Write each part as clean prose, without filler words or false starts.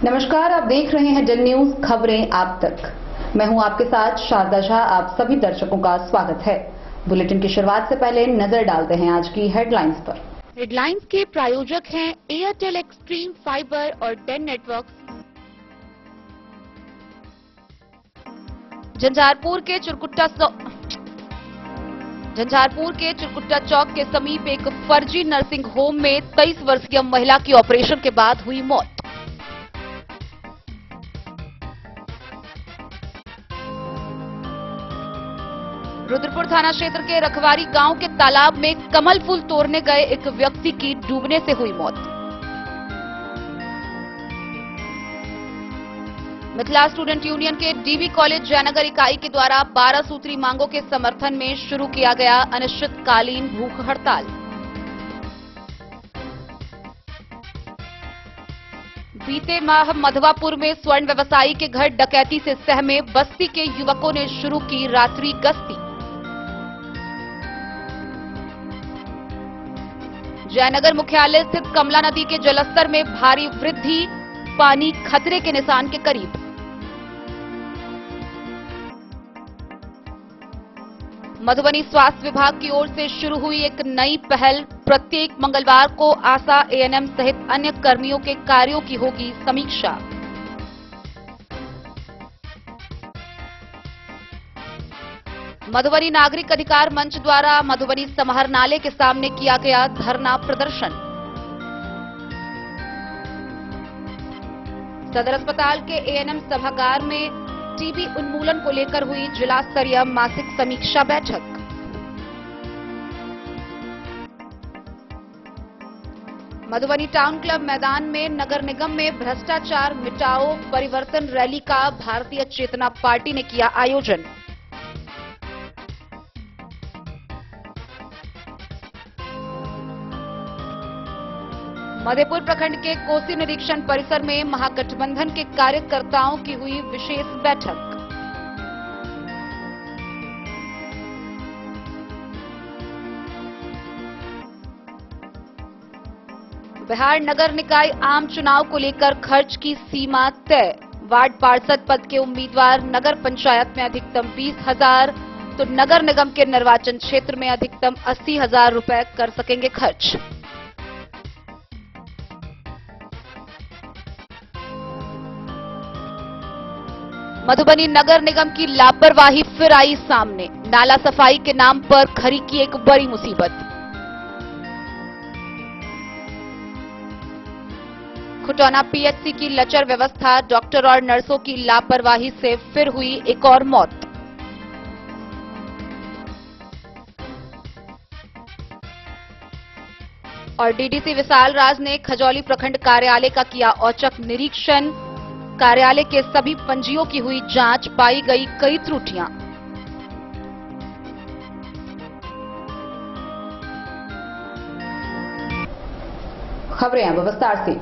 नमस्कार, आप देख रहे हैं जन न्यूज खबरें आप तक। मैं हूं आपके साथ शारदा झा। आप सभी दर्शकों का स्वागत है। बुलेटिन की शुरुआत से पहले नजर डालते हैं आज की हेडलाइंस पर। हेडलाइंस के प्रायोजक हैं एयरटेल एक्सट्रीम फाइबर और डेन नेटवर्क्स। झंझारपुर के चुरकुट्टा चौक के समीप एक फर्जी नर्सिंग होम में 23 वर्षीय महिला की ऑपरेशन के बाद हुई मौत। रुद्रपुर थाना क्षेत्र के रखवारी गांव के तालाब में कमल फूल तोड़ने गए एक व्यक्ति की डूबने से हुई मौत। मिथिला स्टूडेंट यूनियन के डीवी कॉलेज जयनगर इकाई के द्वारा 12 सूत्री मांगों के समर्थन में शुरू किया गया अनिश्चितकालीन भूख हड़ताल। बीते माह मधवापुर में स्वर्ण व्यवसायी के घर डकैती से सहमे बस्ती के युवकों ने शुरू की रात्रि गश्ती। जयनगर मुख्यालय स्थित कमला नदी के जलस्तर में भारी वृद्धि, पानी खतरे के निशान के करीब। मधुबनी स्वास्थ्य विभाग की ओर से शुरू हुई एक नई पहल। प्रत्येक मंगलवार को आशा, एएनएम सहित अन्य कर्मियों के कार्यों की होगी समीक्षा। मधुबनी नागरिक अधिकार मंच द्वारा मधुबनी समाहरणालय के सामने किया गया धरना प्रदर्शन। सदर अस्पताल के एएनएम सभागार में टीबी उन्मूलन को लेकर हुई जिला स्तरीय मासिक समीक्षा बैठक। मधुबनी टाउन क्लब मैदान में नगर निगम में भ्रष्टाचार मिटाओ परिवर्तन रैली का भारतीय चेतना पार्टी ने किया आयोजन। मधेपुर प्रखंड के कोसी निरीक्षण परिसर में महागठबंधन के कार्यकर्ताओं की हुई विशेष बैठक। बिहार नगर निकाय आम चुनाव को लेकर खर्च की सीमा तय। वार्ड पार्षद पद के उम्मीदवार नगर पंचायत में अधिकतम 20,000 तो नगर निगम के निर्वाचन क्षेत्र में अधिकतम 80,000 रुपए कर सकेंगे खर्च। मधुबनी नगर निगम की लापरवाही फिर आई सामने। नाला सफाई के नाम पर खड़ी की एक बड़ी मुसीबत। खुटौना पीएचसी की लचर व्यवस्था, डॉक्टर और नर्सों की लापरवाही से फिर हुई एक और मौत। और डीडीसी विशाल राज ने खजौली प्रखंड कार्यालय का किया औचक निरीक्षण। कार्यालय के सभी पंजियों की हुई जांच, पाई गई कई त्रुटियां। खबरें अब विस्तार से।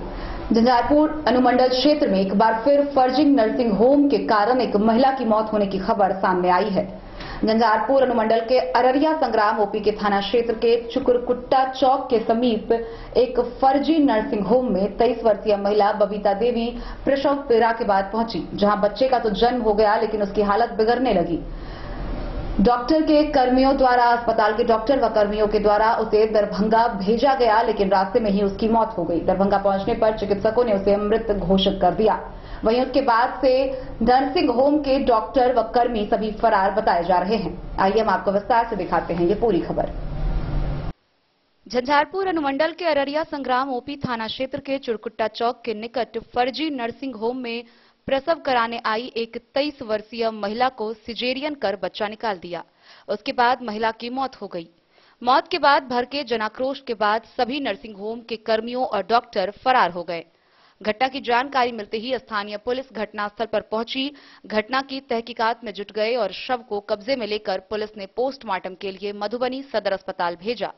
झंझारपुर अनुमंडल क्षेत्र में एक बार फिर फर्जी नर्सिंग होम के कारण एक महिला की मौत होने की खबर सामने आई है। झंझारपुर अनुमंडल के अररिया संग्राम ओपी के थाना क्षेत्र के चुरकुट्टा चौक के समीप एक फर्जी नर्सिंग होम में 23 वर्षीय महिला बबीता देवी प्रसव पीड़ा के बाद पहुंची, जहां बच्चे का तो जन्म हो गया लेकिन उसकी हालत बिगड़ने लगी। डॉक्टर के कर्मियों द्वारा, अस्पताल के डॉक्टर व कर्मियों के द्वारा उसे दरभंगा भेजा गया, लेकिन रास्ते में ही उसकी मौत हो गई। दरभंगा पहुंचने पर चिकित्सकों ने उसे मृत घोषित कर दिया। वहीं उसके बाद से नर्सिंग होम के डॉक्टर व कर्मी सभी फरार बताए जा रहे हैं। आइए हम आपको विस्तार से दिखाते हैं ये पूरी खबर। झंझारपुर अनुमंडल के अररिया संग्राम ओपी थाना क्षेत्र के चुरकुट्टा चौक के निकट फर्जी नर्सिंग होम में प्रसव कराने आई एक 23 वर्षीय महिला को सिजेरियन कर बच्चा निकाल दिया। उसके बाद महिला की मौत हो गई। मौत के बाद भड़के जनाक्रोश के बाद सभी नर्सिंग होम के कर्मियों और डॉक्टर फरार हो गए। घटना की जानकारी मिलते ही स्थानीय पुलिस घटनास्थल पर पहुंची, घटना की तहकीकात में जुट गए और शव को कब्जे में लेकर पुलिस ने पोस्टमार्टम के लिए मधुबनी सदर अस्पताल भेजा।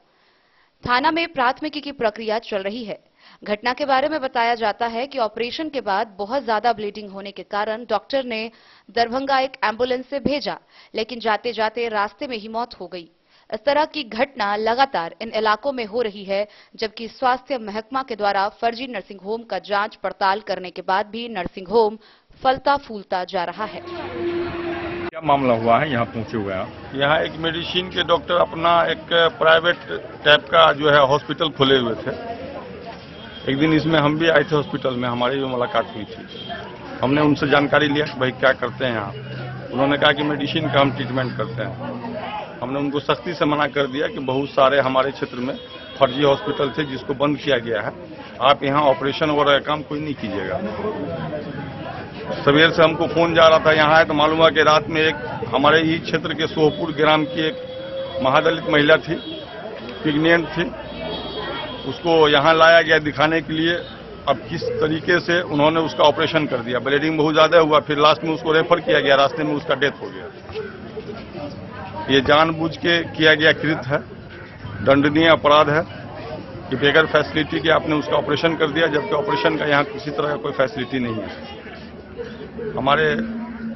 थाना में प्राथमिकी की प्रक्रिया चल रही है। घटना के बारे में बताया जाता है कि ऑपरेशन के बाद बहुत ज्यादा ब्लीडिंग होने के कारण डॉक्टर ने दरभंगा एक एम्बुलेंस से भेजा, लेकिन जाते जाते रास्ते में ही मौत हो गई। इस तरह की घटना लगातार इन इलाकों में हो रही है, जबकि स्वास्थ्य महकमा के द्वारा फर्जी नर्सिंग होम का जांच पड़ताल करने के बाद भी नर्सिंग होम फलता फूलता जा रहा है। क्या मामला हुआ है, यहाँ पहुंचे हुए हैं? यहाँ एक मेडिसिन के डॉक्टर अपना एक प्राइवेट टाइप का जो है हॉस्पिटल खोले हुए थे। एक दिन इसमें हम भी आए थे हॉस्पिटल में, हमारी भी मुलाकात हुई थी। हमने उनसे जानकारी लिया कि भाई क्या करते हैं यहाँ। उन्होंने कहा कि मेडिसिन का हम ट्रीटमेंट करते हैं। हमने उनको सख्ती से मना कर दिया कि बहुत सारे हमारे क्षेत्र में फर्जी हॉस्पिटल थे जिसको बंद किया गया है, आप यहाँ ऑपरेशन वगैरह काम कोई नहीं कीजिएगा। सवेर से हमको फोन जा रहा था यहाँ है, तो मालूम हुआ कि रात में एक हमारे ही क्षेत्र के सोहपुर ग्राम की एक महादलित महिला थी, प्रेग्नेंट थी, उसको यहाँ लाया गया दिखाने के लिए। अब किस तरीके से उन्होंने उसका ऑपरेशन कर दिया, ब्लीडिंग बहुत ज्यादा हुआ, फिर लास्ट में उसको रेफर किया गया, रास्ते में उसका डेथ हो गया। ये जानबूझ के किया गया कृत्य है, दंडनीय अपराध है कि बगैर फैसिलिटी के आपने उसका ऑपरेशन कर दिया, जबकि ऑपरेशन का यहाँ किसी तरह का कोई फैसिलिटी नहीं है। हमारे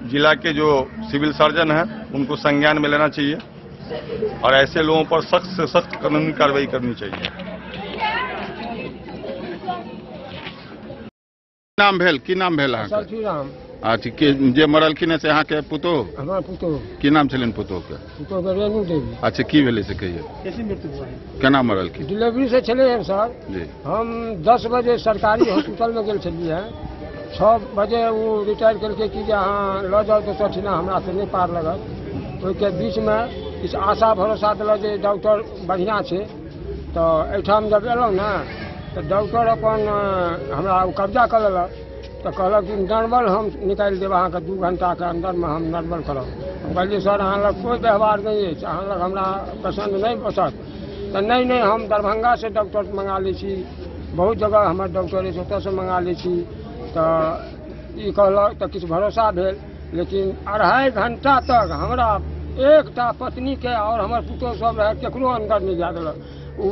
जिला के जो सिविल सर्जन हैं उनको संज्ञान में लेना चाहिए और ऐसे लोगों पर सख्त से सख्त कानूनी कार्रवाई करनी चाहिए। नाम भेल की नाम भेल अहाँके? सलखीराम। अच्छा, के जे मरलखिन से अहाँके पुतो? हमार पुतो। की नाम छलनि पुतो के? पुतो के रेणु देवी। अच्छा, की भेलै से कहिए? कैसी मृत्यु हुआ? केना मरलखिन? डिलीवरी से चले हैं सर जी। हम 10 बजे सरकारी हॉस्पिटल में गेल छलिए, 6 बजे वो रिटायर करके कि हाँ ल जाओ तो सठिना हमरा से नहीं पार लगत। ओहिके बीच में किछु आशा भरोसा दिलक जे डॉक्टर बढ़िया छै, तो एहिठाम जब एलहुँ ने तो डॉक्टर अपन हमरा कब्जा कर लेलक, तो कहलक कि नॉर्मल हम निकालि देब अहाँके 2 घंटा के अंदर में हम नॉर्मल करब। हम कहलिए सर अहाँ लग कोई व्यवहार नहीं है, अहाँ लग हमरा पसंद नहीं बसत, तो नहीं हम दरभंगा से डॉक्टर मंगा लै छी, बहुत जगह हमर डॉक्टर है ओतऽ से मंगा लै छी। तो ई कहलक तो किछु भरोसा भेल, लेकिन 2.5 घंटा तक हमरा एकटा पत्नी के और हमर पुतोह सब रहे केकरो अंदर नहीं जा देलक। वो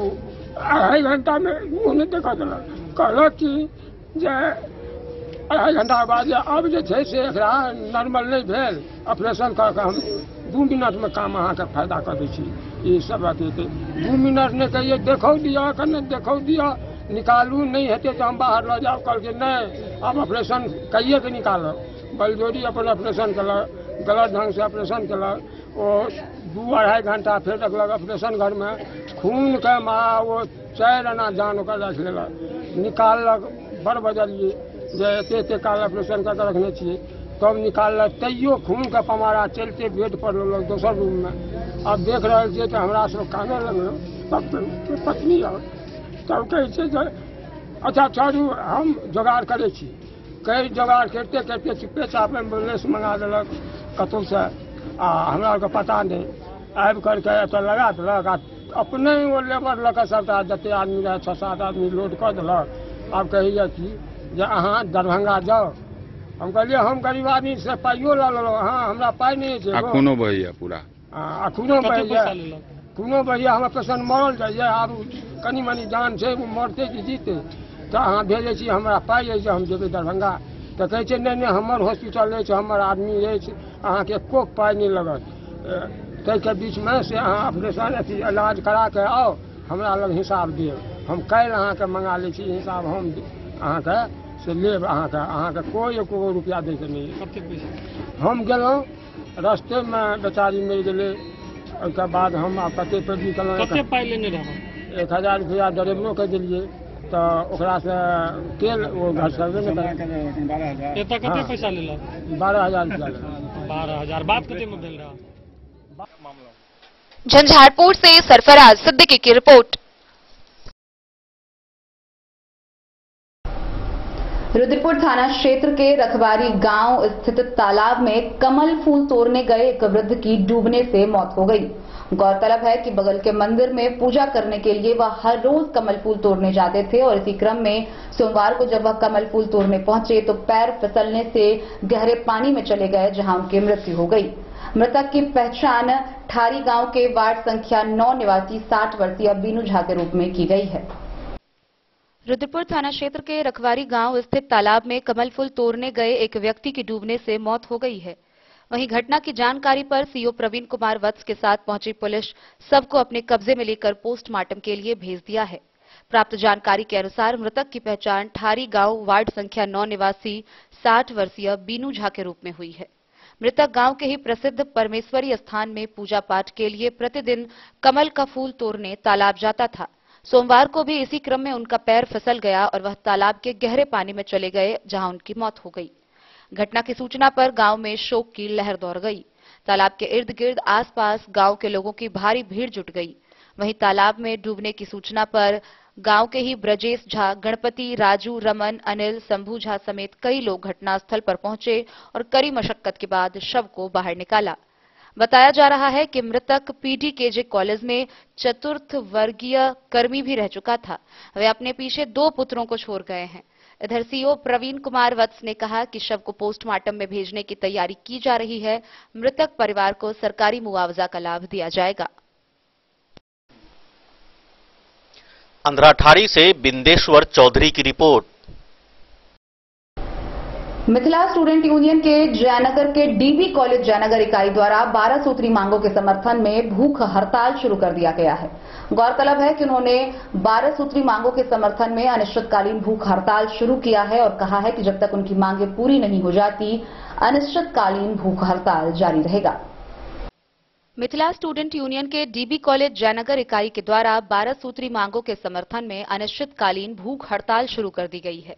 2.5 घंटा में मुँह नहीं देखा देलक, कहलक कि जे 2.5 घंटा के बाद अब जे छै से एकरा नॉर्मल नहीं भेल, ऑपरेशन करके हम 2 मिनट में काम अहाँके फायदा कर दै छी। ई सब बात हेतै 2 मिनट नहीं कहिए देखो दिया कने देखो दिया निकालू, नहीं हेतै तो हम बाहर ल जाओ। कहलकै नहीं अब ऑपरेशन कहिए के निकालब। बलजोरी अपन ऑपरेशन कलक, गलत ढंग से ऑपरेशन कलक। वो 2-2.5 घंटा फिर रखलक ऑपरेशन घर में, खून के मारा वो 4 आना जान ओकर रख लेलक, निकाललक। बड़ बजलिए जे एते काल ऑपरेशन कर रखने छियै, तब निकाललक, तैयो खून के पमारा चलते बेड पर लेलक दोसर रूम में। अब देख रहल छियै तो हमरा सब काने लगलहुँ, तब पत्नी और तब कहै छै जे अच्छा छोड़ू हम जोगाड़ करै छी। कई जोगाड़ करते करते चुपे चापे एम्बुलेंस मंगा देलक कतहु से, आ हमरा आरके पता नहीं, आबि करके एतऽ लगा देलक, आ अपने वो लेबर लऽ कऽ सबटा जते आदमी रहे 6-7 आदमी लोड कऽ देलक। आब कहैया कि जे अहाँ दरभंगा जाओ। हम कहलिए हम गरीब आदमी से पाइयो लऽ लेलहुँ, हाँ हमरा पाइ नहीं छै। खूनो बहैया पूरा? खूनो बहैया, खूनो बहैया, हमर पेशेंट मरल जाइए। आब कनी मनी जान छै, मरते कि जीते, तो अहाँ भेजै छी हमरा पाइ अछि हम जेबै दरभंगा। तो कहै छै नहीं हमर हॉस्पिटल अछि, हमर आदमी अछि, अहाँके एको पाइ नहीं लगत। ताहिके बीच में से अहाँ ऑपरेशन अथी इलाज करा के आओ, हमरा लग हिसाब देब। हम काल्हि अहाँके मंगा लै छी हिसाब, हम अहाँके से लेब, अहाँके कोई एको रुपया दै के नहीं। हम गेलहुँ रस्ते में बेचारी मरि गेलै, ओहिके बाद हम कते पैरवी केलहुँ। 1000 रुपया ड्राइवरो के दिलियै, तो ओकरा से तेल वो घर सर्वे में 12,000। एतऽ कते पैसा लेलक? 12,000 रुपया लेलक। 12,000 बात कते में भेल रहा? झंझारपुर से सरफराज सिद्दीकी की रिपोर्ट। रुद्रपुर थाना क्षेत्र के रखवारी गांव स्थित तालाब में कमल फूल तोड़ने गए एक वृद्ध की डूबने से मौत हो गई। गौरतलब है कि बगल के मंदिर में पूजा करने के लिए वह हर रोज कमल फूल तोड़ने जाते थे और इसी क्रम में सोमवार को जब वह कमल फूल तोड़ने पहुंचे तो पैर फिसलने से गहरे पानी में चले गए, जहां उनकी मृत्यु हो गई। मृतक की पहचान ठारी गांव के वार्ड संख्या 9 निवासी 60 वर्षीय बीनू झा के रूप में की गई है। रुद्रपुर थाना क्षेत्र के रखवारी गांव स्थित तालाब में कमल फूल तोड़ने गए एक व्यक्ति की डूबने से मौत हो गई है। वहीं घटना की जानकारी पर सीओ प्रवीण कुमार वत्स के साथ पहुंची पुलिस शव को अपने कब्जे में लेकर पोस्टमार्टम के लिए भेज दिया है। प्राप्त जानकारी के अनुसार मृतक की पहचान ठारी गांव वार्ड संख्या 9 निवासी 60 वर्षीय बीनू झा के रूप में हुई है। मृतक गांव के ही प्रसिद्ध परमेश्वरी स्थान में पूजा पाठ के लिए प्रतिदिन कमल का फूल तोड़ने तालाब जाता था। सोमवार को भी इसी क्रम में उनका पैर फिसल गया और वह तालाब के गहरे पानी में चले गए, जहां उनकी मौत हो गई। घटना की सूचना पर गांव में शोक की लहर दौड़ गई। तालाब के इर्द गिर्द आसपास गांव के लोगों की भारी भीड़ जुट गई। वहीं तालाब में डूबने की सूचना पर गांव के ही ब्रजेश झा, गणपति, राजू, रमन, अनिल, शंभू झा समेत कई लोग घटनास्थल पर पहुंचे और कड़ी मशक्कत के बाद शव को बाहर निकाला। बताया जा रहा है कि मृतक पीडीकेजे कॉलेज में चतुर्थ वर्गीय कर्मी भी रह चुका था। वे अपने पीछे 2 पुत्रों को छोड़ गए हैं। इधर सीओ प्रवीण कुमार वत्स ने कहा कि शव को पोस्टमार्टम में भेजने की तैयारी की जा रही है। मृतक परिवार को सरकारी मुआवजा का लाभ दिया जाएगा। अंधराठारी से बिंदेश्वर चौधरी की रिपोर्ट। मिथिला स्टूडेंट यूनियन के जयनगर के डीबी कॉलेज जयनगर इकाई द्वारा 12 सूत्री मांगों के समर्थन में भूख हड़ताल शुरू कर दिया गया है। गौरतलब है कि उन्होंने 12 सूत्री मांगों के समर्थन में अनिश्चितकालीन भूख हड़ताल शुरू किया है और कहा है कि जब तक उनकी मांगें पूरी नहीं हो जाती, अनिश्चितकालीन भूख हड़ताल जारी रहेगा। मिथिला स्टूडेंट यूनियन के डीबी कॉलेज जयनगर इकाई के द्वारा 12 सूत्री मांगों के समर्थन में अनिश्चितकालीन भूख हड़ताल शुरू कर दी गई है।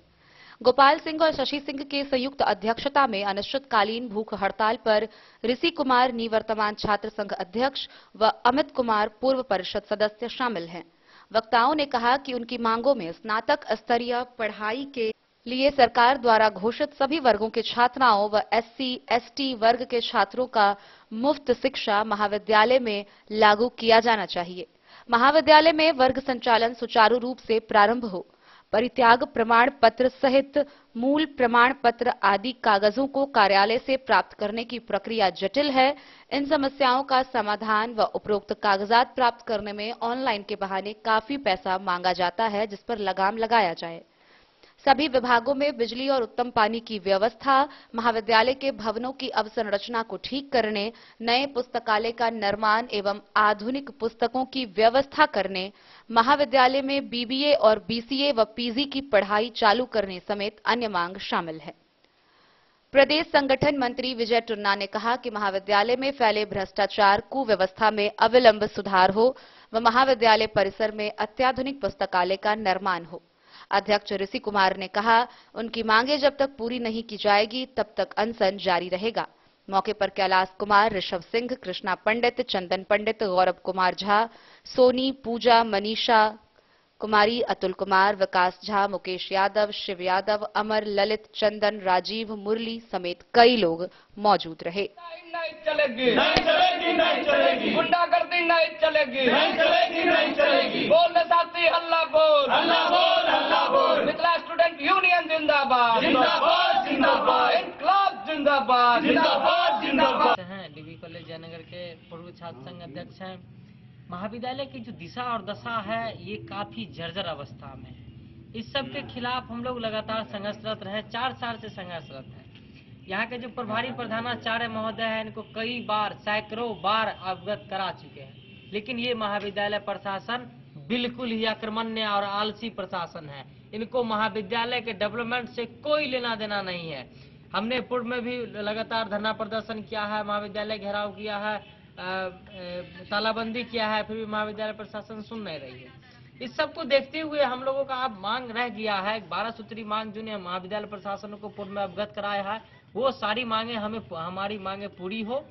गोपाल सिंह और शशि सिंह के संयुक्त अध्यक्षता में अनिश्चितकालीन भूख हड़ताल पर ऋषि कुमार, निवर्तमान छात्र संघ अध्यक्ष व अमित कुमार, पूर्व परिषद सदस्य शामिल हैं। वक्ताओं ने कहा कि उनकी मांगों में स्नातक स्तरीय पढ़ाई के लिए सरकार द्वारा घोषित सभी वर्गों के छात्राओं व SC/ST वर्ग के छात्रों का मुफ्त शिक्षा महाविद्यालय में लागू किया जाना चाहिए। महाविद्यालय में वर्ग संचालन सुचारू रूप से प्रारंभ हो। परित्याग प्रमाण पत्र सहित मूल प्रमाण पत्र आदि कागजों को कार्यालय से प्राप्त करने की प्रक्रिया जटिल है। इन समस्याओं का समाधान व उपरोक्त कागजात प्राप्त करने में ऑनलाइन के बहाने काफी पैसा मांगा जाता है, जिस पर लगाम लगाया जाए। सभी विभागों में बिजली और उत्तम पानी की व्यवस्था, महाविद्यालय के भवनों की अवसंरचना को ठीक करने, नए पुस्तकालय का निर्माण एवं आधुनिक पुस्तकों की व्यवस्था करने, महाविद्यालय में BBA और BCA व PG की पढ़ाई चालू करने समेत अन्य मांग शामिल है। प्रदेश संगठन मंत्री विजय टुन्ना ने कहा कि महाविद्यालय में फैले भ्रष्टाचार, कुव्यवस्था में अविलंब सुधार हो व महाविद्यालय परिसर में अत्याधुनिक पुस्तकालय का निर्माण हो। अध्यक्ष ऋषि कुमार ने कहा, उनकी मांगे जब तक पूरी नहीं की जाएगी तब तक अनशन जारी रहेगा। मौके पर कैलाश कुमार, ऋषभ सिंह, कृष्णा पंडित, चंदन पंडित, गौरव कुमार झा, सोनी, पूजा, मनीषा कुमारी, अतुल कुमार, विकास झा, मुकेश यादव, शिव यादव, अमर, ललित, चंदन, राजीव, मुरली समेत कई लोग मौजूद रहे। नहीं चलेगी, नहीं चलेगी, नहीं चलेगी, गुंडागर्दी नहीं चलेगी, नहीं चलेगी, नहीं चलेगी, बोल साथी हल्ला बोल, हल्ला बोल, हल्ला बोल, मिथिला स्टूडेंट यूनियन जिंदाबाद, जिंदाबाद, जिंदाबाद, इनकलाब जिंदाबाद, जिंदाबाद, जिंदाबाद। डीबी कॉलेज जयनगर के पूर्व छात्र संघ अध्यक्ष हैं। महाविद्यालय की जो दिशा और दशा है ये काफी जर्जर अवस्था में है। इस सब के खिलाफ हम लोग लगातार संघर्षरत रहे, 4 साल से संघर्षरत हैं। यहाँ के जो प्रभारी प्रधानाचार्य महोदय हैं, इनको कई बार, सैकड़ों बार अवगत करा चुके हैं, लेकिन ये महाविद्यालय प्रशासन बिल्कुल ही अक्रमण्य और आलसी प्रशासन है। इनको महाविद्यालय के डेवलपमेंट से कोई लेना देना नहीं है। हमने पूर्व में भी लगातार धरना प्रदर्शन किया है, महाविद्यालय घेराव किया है, तालाबंदी किया है, फिर भी महाविद्यालय प्रशासन सुन नहीं रही है। इस सब को देखते हुए हम लोगों का अब मांग रह गया है, 12 सूत्री मांग जो ने महाविद्यालय प्रशासन को पूर्व में अवगत कराया है, वो सारी मांगे हमारी मांगे पूरी हो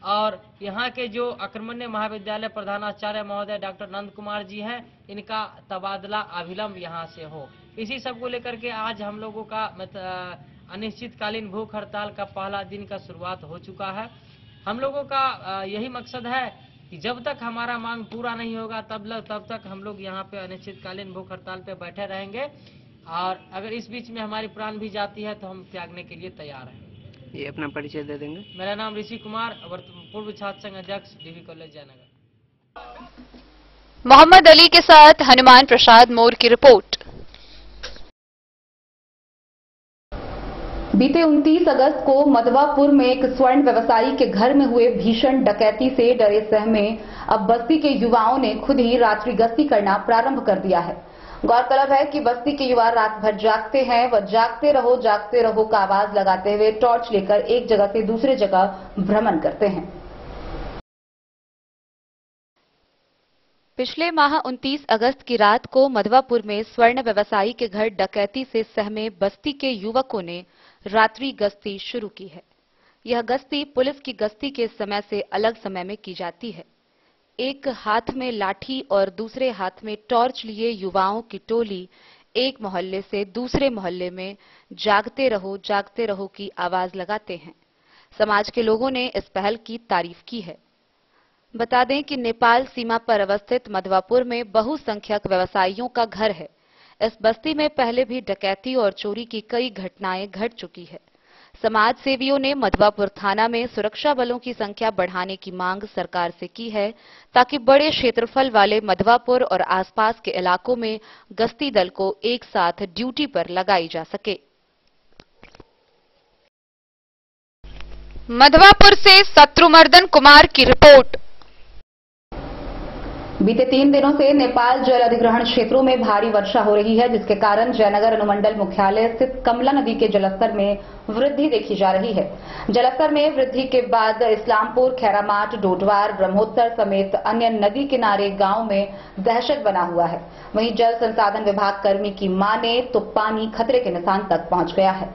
और यहाँ के जो अक्रमण्य महाविद्यालय प्रधानाचार्य महोदय डॉक्टर नंद कुमार जी हैं, इनका तबादला अविलंब यहाँ से हो। इसी सब को लेकर के आज हम लोगों का अनिश्चितकालीन भूख हड़ताल का पहला दिन का शुरुआत हो चुका है। हम लोगों का यही मकसद है कि जब तक हमारा मांग पूरा नहीं होगा तब तक हम लोग यहाँ पे अनिश्चितकालीन भूख हड़ताल पे बैठे रहेंगे और अगर इस बीच में हमारी प्राण भी जाती है तो हम त्यागने के लिए तैयार हैं। ये अपना परिचय दे देंगे। मेरा नाम ऋषि कुमार, पूर्व छात्र संघ अध्यक्ष, डीबी कॉलेज जयनगर। मोहम्मद अली के साथ हनुमान प्रसाद मोर की रिपोर्ट। बीते 29 अगस्त को मधवापुर में एक स्वर्ण व्यवसायी के घर में हुए भीषण डकैती से डरे सहमे अब बस्ती के युवाओं ने खुद ही रात्रि गश्ती करना प्रारंभ कर दिया है। गौरतलब है कि बस्ती के युवा रात भर जागते हैं व जागते रहो का आवाज लगाते हुए टॉर्च लेकर एक जगह से दूसरे जगह भ्रमण करते हैं। पिछले माह 29 अगस्त की रात को मधवापुर में स्वर्ण व्यवसायी के घर डकैती से सहमे बस्ती के युवकों ने रात्रि गश्ती शुरू की है। यह गश्ती पुलिस की गश्ती के समय से अलग समय में की जाती है। एक हाथ में लाठी और दूसरे हाथ में टॉर्च लिए युवाओं की टोली एक मोहल्ले से दूसरे मोहल्ले में जागते रहो की आवाज लगाते हैं। समाज के लोगों ने इस पहल की तारीफ की है। बता दें कि नेपाल सीमा पर अवस्थित मधवापुर में बहुसंख्यक व्यवसायियों का घर है। इस बस्ती में पहले भी डकैती और चोरी की कई घटनाएं घट चुकी है। समाज सेवियों ने मधवापुर थाना में सुरक्षा बलों की संख्या बढ़ाने की मांग सरकार से की है ताकि बड़े क्षेत्रफल वाले मधवापुर और आसपास के इलाकों में गश्ती दल को एक साथ ड्यूटी पर लगाई जा सके। मधवापुर से शत्रुमर्दन कुमार की रिपोर्ट। बीते 3 दिनों से नेपाल जल अधिग्रहण क्षेत्रों में भारी वर्षा हो रही है, जिसके कारण जयनगर अनुमंडल मुख्यालय स्थित कमला नदी के जलस्तर में वृद्धि देखी जा रही है। जलस्तर में वृद्धि के बाद इस्लामपुर, खैरामाट, डोडवार, ब्रह्मोत्तर समेत अन्य नदी किनारे गांव में दहशत बना हुआ है। वहीं जल संसाधन विभाग कर्मी की माने तो पानी खतरे के निशान तक पहुंच गया है।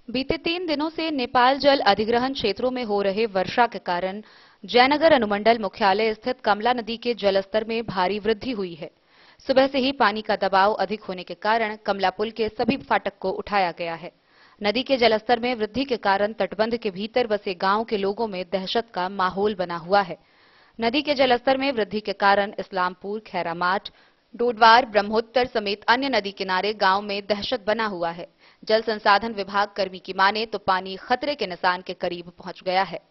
बीते 3 दिनों से नेपाल जल अधिग्रहण क्षेत्रों में हो रहे वर्षा के कारण जयनगर अनुमंडल मुख्यालय स्थित कमला नदी के जलस्तर में भारी वृद्धि हुई है। सुबह से ही पानी का दबाव अधिक होने के कारण कमला पुल के सभी फाटक को उठाया गया है। नदी के जलस्तर में वृद्धि के कारण तटबंध के भीतर बसे गांव के लोगों में दहशत का माहौल बना हुआ है। नदी के जलस्तर में वृद्धि के कारण इस्लामपुर, खैरामाट, डोडवार, ब्रह्मोत्तर समेत अन्य नदी किनारे गांव में दहशत बना हुआ है। जल संसाधन विभाग कर्मी की माने तो पानी खतरे के निशान के करीब पहुंच गया है।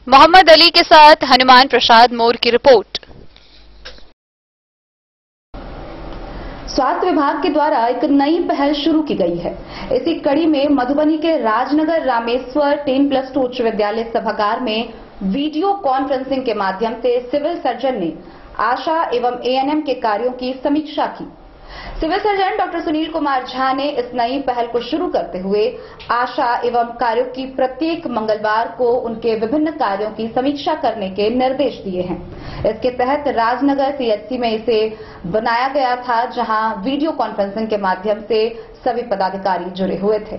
मोहम्मद अली के साथ हनुमान प्रसाद मोर की रिपोर्ट। स्वास्थ्य विभाग के द्वारा एक नई पहल शुरू की गई है। इसी कड़ी में मधुबनी के राजनगर रामेश्वर 10+2 उच्च विद्यालय सभागार में वीडियो कॉन्फ्रेंसिंग के माध्यम से सिविल सर्जन ने आशा एवं एएनएम के कार्यों की समीक्षा की। Civil surgeon doctor Sunil Kumar Jha ने इस नई पहल को शुरू करते हुए आशा एवं कार्यों की प्रत्येक मंगलवार को उनके विभिन्न कार्यों की समीक्षा करने के निर्देश दिए हैं। इसके तहत राजनगर सीएचसी में इसे बनाया गया था, जहां वीडियो कॉन्फ्रेंसिंग के माध्यम से सभी पदाधिकारी जुड़े हुए थे।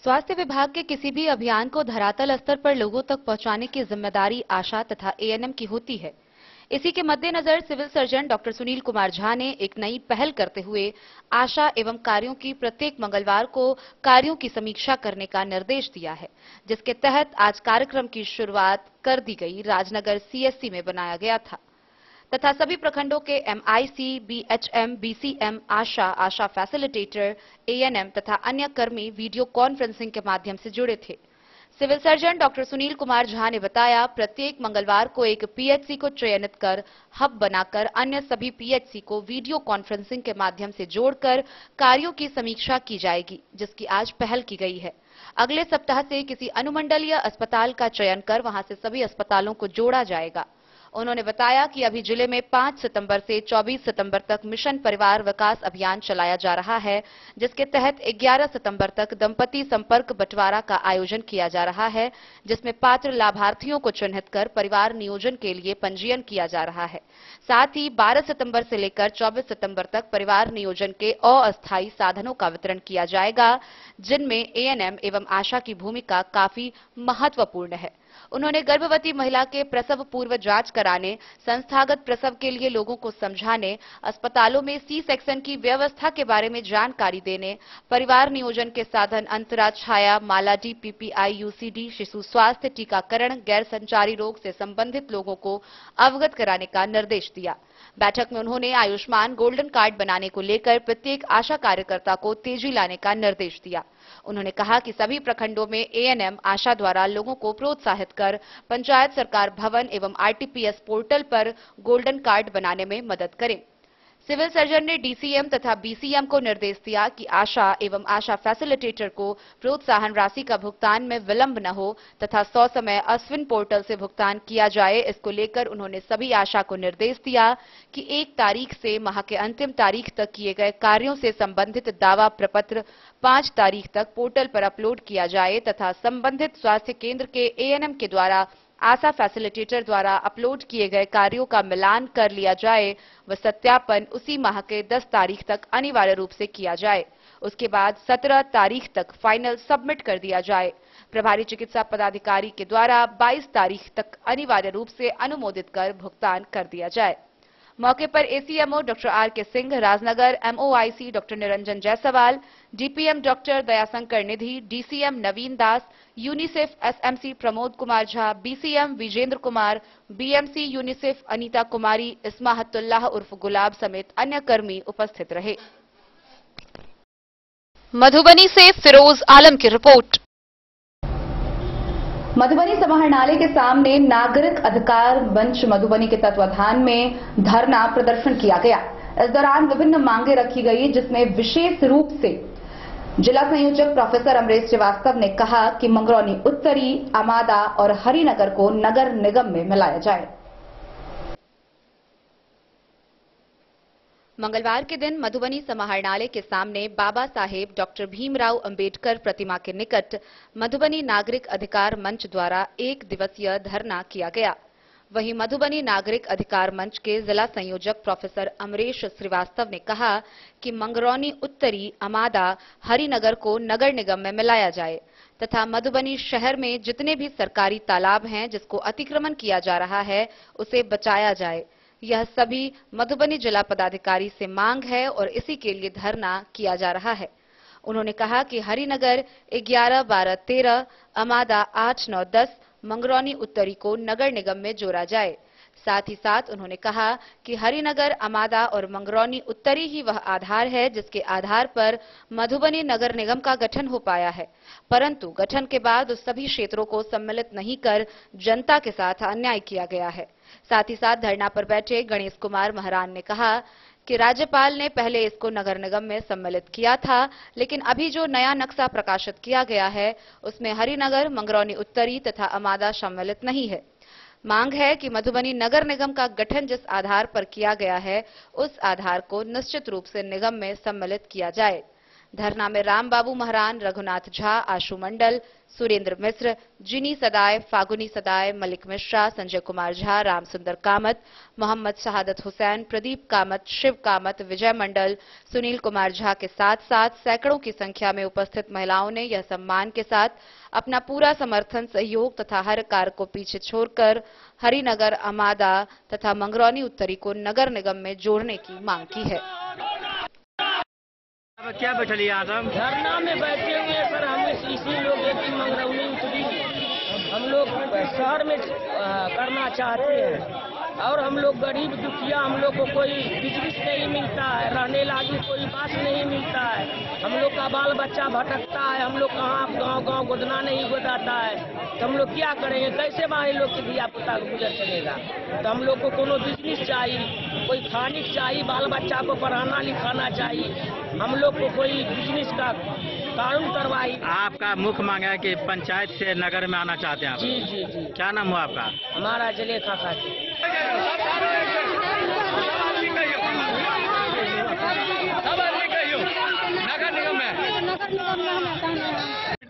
स्वास्थ्य विभाग के किसी भी अभियान को धरातल स्तर पर लोगों तक पहुंचाने की जिम्मेदारी आशा तथा एएनएम की होती है। इसी के मद्देनजर civil surgeon doctor Sunil Kumar Jha ने एक नई पहल करते हुए आशा एवं कार्यों की प्रत्येक मंगलवार को कार्यों की समीक्षा करने का निर्देश दिया है, जिसके तहत आज कार्यक्रम की शुरुआत कर दी गई। राजनगर सीएससी में बनाया गया था तथा सभी प्रखंडों के एमआईसी, बीएचएम, बीसीएम, आशा, आशा फैसिलिटेटर, एएनएम तथा अन्य कर्मी वीडियो कॉन्फ्रेंसिंग के माध्यम से जुड़े थे। Civil surgeon doctor Sunil Kumar Jha ने बताया, प्रत्येक मंगलवार को एक पीएचसी को चयनित कर हब बनाकर अन्य सभी पीएचसी को वीडियो कॉन्फ्रेंसिंग के माध्यम से जोड़कर कार्यों की समीक्षा की जाएगी, जिसकी आज पहल की गई है। अगले सप्ताह से किसी अनुमंडलीय अस्पताल का चयन कर वहां से सभी अस्पतालों को जोड़ा जाएगा। उन्होंने बताया कि अभी जिले में 5 सितंबर से 24 सितंबर तक मिशन परिवार विकास अभियान चलाया जा रहा है, जिसके तहत 11 सितंबर तक दंपति संपर्क बंटवारा का आयोजन किया जा रहा है, जिसमें पात्र लाभार्थियों को चिन्हित कर परिवार नियोजन के लिए पंजीयन किया जा रहा है। साथ ही 12 सितंबर से लेकर 24 सितंबर तक परिवार नियोजन के अस्थायी साधनों का वितरण किया जाएगा, जिनमें एएनएम एवं आशा की भूमिका काफी महत्वपूर्ण है। उन्होंने गर्भवती महिला के प्रसव पूर्व जांच कराने, संस्थागत प्रसव के लिए लोगों को समझाने, अस्पतालों में सी सेक्शन की व्यवस्था के बारे में जानकारी देने, परिवार नियोजन के साधन अंतरा, छाया, मालाडी, पीपीआई, यूसीडी, शिशु स्वास्थ्य, टीकाकरण, गैर संचारी रोग से संबंधित लोगों को अवगत कराने का निर्देश दिया। बैठक में उन्होंने आयुष्मान गोल्डन कार्ड बनाने को लेकर प्रत्येक आशा कार्यकर्ता को तेजी लाने का निर्देश दिया। उन्होंने कहा कि सभी प्रखंडों में एएनएम आशा द्वारा लोगों को प्रोत्साहित कर पंचायत सरकार भवन एवं आरटीपीएस पोर्टल पर गोल्डन कार्ड बनाने में मदद करें। सिविल सर्जन ने डीसीएम तथा बीसीएम को निर्देश दिया कि आशा एवं आशा फैसिलिटेटर को प्रोत्साहन राशि का भुगतान में विलंब न हो तथा 100 समय अश्विन पोर्टल से भुगतान किया जाए। इसको लेकर उन्होंने सभी आशा को निर्देश दिया कि 1 तारीख से माह के अंतिम तारीख तक किए गए कार्यों से संबंधित दावा प्रपत्र 5 तारीख तक पोर्टल पर अपलोड किया जाए तथा संबंधित स्वास्थ्य केंद्र के एएनएम के द्वारा आशा फैसिलिटेटर द्वारा अपलोड किए गए कार्यों का मिलान कर लिया जाए व सत्यापन उसी माह के 10 तारीख तक अनिवार्य रूप से किया जाए। उसके बाद 17 तारीख तक फाइनल सबमिट कर दिया जाए। प्रभारी चिकित्सा पदाधिकारी के द्वारा 22 तारीख तक अनिवार्य रूप से अनुमोदित कर भुगतान कर दिया जाए। मौके पर ACMO doctor RK. Singh, Rajnagar MOIC doctor Niranjan Jaiswal, DPM doctor Dayashankar Nidhi, DCM Naveen Das, UNICEF SMC Pramod Kumar Jha, BCM Vijendra Kumar, BMC UNICEF Anita Kumari, Ismahatullah उर्फ गुलाब समेत अन्य कर्मी उपस्थित रहे। मधुबनी से फिरोज आलम की रिपोर्ट। मधुबनी समाहरणालय के सामने नागरिक अधिकार मंच मधुबनी के तत्वाधान में धरना प्रदर्शन किया गया। इस दौरान विभिन्न मांगे रखी गई, जिसमें विशेष रूप से जिला संयोजक प्रोफेसर अमरेश श्रीवास्तव ने कहा कि मंगरौनी उत्तरी, अमादा और हरिनगर को नगर निगम में मिलाया जाए। मंगलवार के दिन मधुबनी समाहरणालय के सामने बाबा साहेब डॉक्टर भीमराव अंबेडकर प्रतिमा के निकट मधुबनी नागरिक अधिकार मंच द्वारा 1 दिवसीय धरना किया गया। वहीं मधुबनी नागरिक अधिकार मंच के जिला संयोजक प्रोफेसर अमरेश श्रीवास्तव ने कहा कि मंगरौनी उत्तरी, अमादा, हरिनगर को नगर निगम में मिलाया जाए तथा मधुबनी शहर में जितने भी सरकारी तालाब हैं जिसको अतिक्रमण किया जा रहा है उसे बचाया जाए। यह सभी मधुबनी जिला पदाधिकारी से मांग है और इसी के लिए धरना किया जा रहा है। उन्होंने कहा कि हरिनगर 11, 12, 13, अमादा 8, 9, 10, मंगरौनी उत्तरी को नगर निगम में जोड़ा जाए। साथ ही साथ उन्होंने कहा कि हरिनगर, अमादा और मंगरौनी उत्तरी ही वह आधार है जिसके आधार पर मधुबनी नगर निगम का गठन हो पाया है, परंतु गठन के बाद उस सभी क्षेत्रों को सम्मिलित नहीं कर जनता के साथ अन्याय किया गया है। साथ ही साथ धरना पर बैठे गणेश कुमार महरान ने कहा कि राज्यपाल ने पहले इसको नगर निगम में सम्मिलित किया था, लेकिन अभी जो नया नक्शा प्रकाशित किया गया है उसमें हरिनगर, मंगरौनी उत्तरी तथा अमादा सम्मिलित नहीं है। मांग है कि मधुबनी नगर निगम का गठन जिस आधार पर किया गया है उस आधार को निश्चित रूप से निगम में सम्मिलित किया जाए। धरना में राम बाबू महरान, रघुनाथ झा, आशु मंडल, सुरेंद्र मिश्र, जिनी सदाय, फागुनी सदाय, मलिक मिश्रा, संजय कुमार झा, राम सुंदर कामत, मोहम्मद शहादत हुसैन, प्रदीप कामत, शिव कामत, विजय मंडल, सुनील कुमार झा के साथ साथ सैकड़ों की संख्या में उपस्थित महिलाओं ने यह सम्मान के साथ अपना पूरा समर्थन, सहयोग तथा हर कार्य को पीछे छोड़कर हरिनगर, अमादा तथा मंगरौनी उत्तरी को नगर निगम में जोड़ने की मांग की है। क्या बैठे आज हम धरना में बैठे हुए हैं सर। हम इसी लोग एक मंगरौनी उत्तरी हम लोग शहर में करना चाहते हैं और हम लोग गरीब दुखिया, हम लोग को कोई बिजनेस नहीं मिलता है, रहने लायक कोई बात नहीं मिलता है, हम लोग का बाल बच्चा भटकता है, हम लोग कहाँ गांव गोदना नहीं गोदाता है, तो हम लोग क्या करेंगे, कैसे हमारे लोग के दिया पुता गुजर चलेगा। तो हम लोग को कोनो बिजनेस चाहिए, कोई खाने चाहिए, बाल बच्चा को पढ़ाना लिखाना चाहिए, हम लोग को कोई बिजनेस का कानून कार्रवाई। आपका मुख्य मांग है कि पंचायत से नगर में आना चाहते हैं आप? जी जी जी। क्या नाम हुआ आपका? हमारा जलेखा खाती।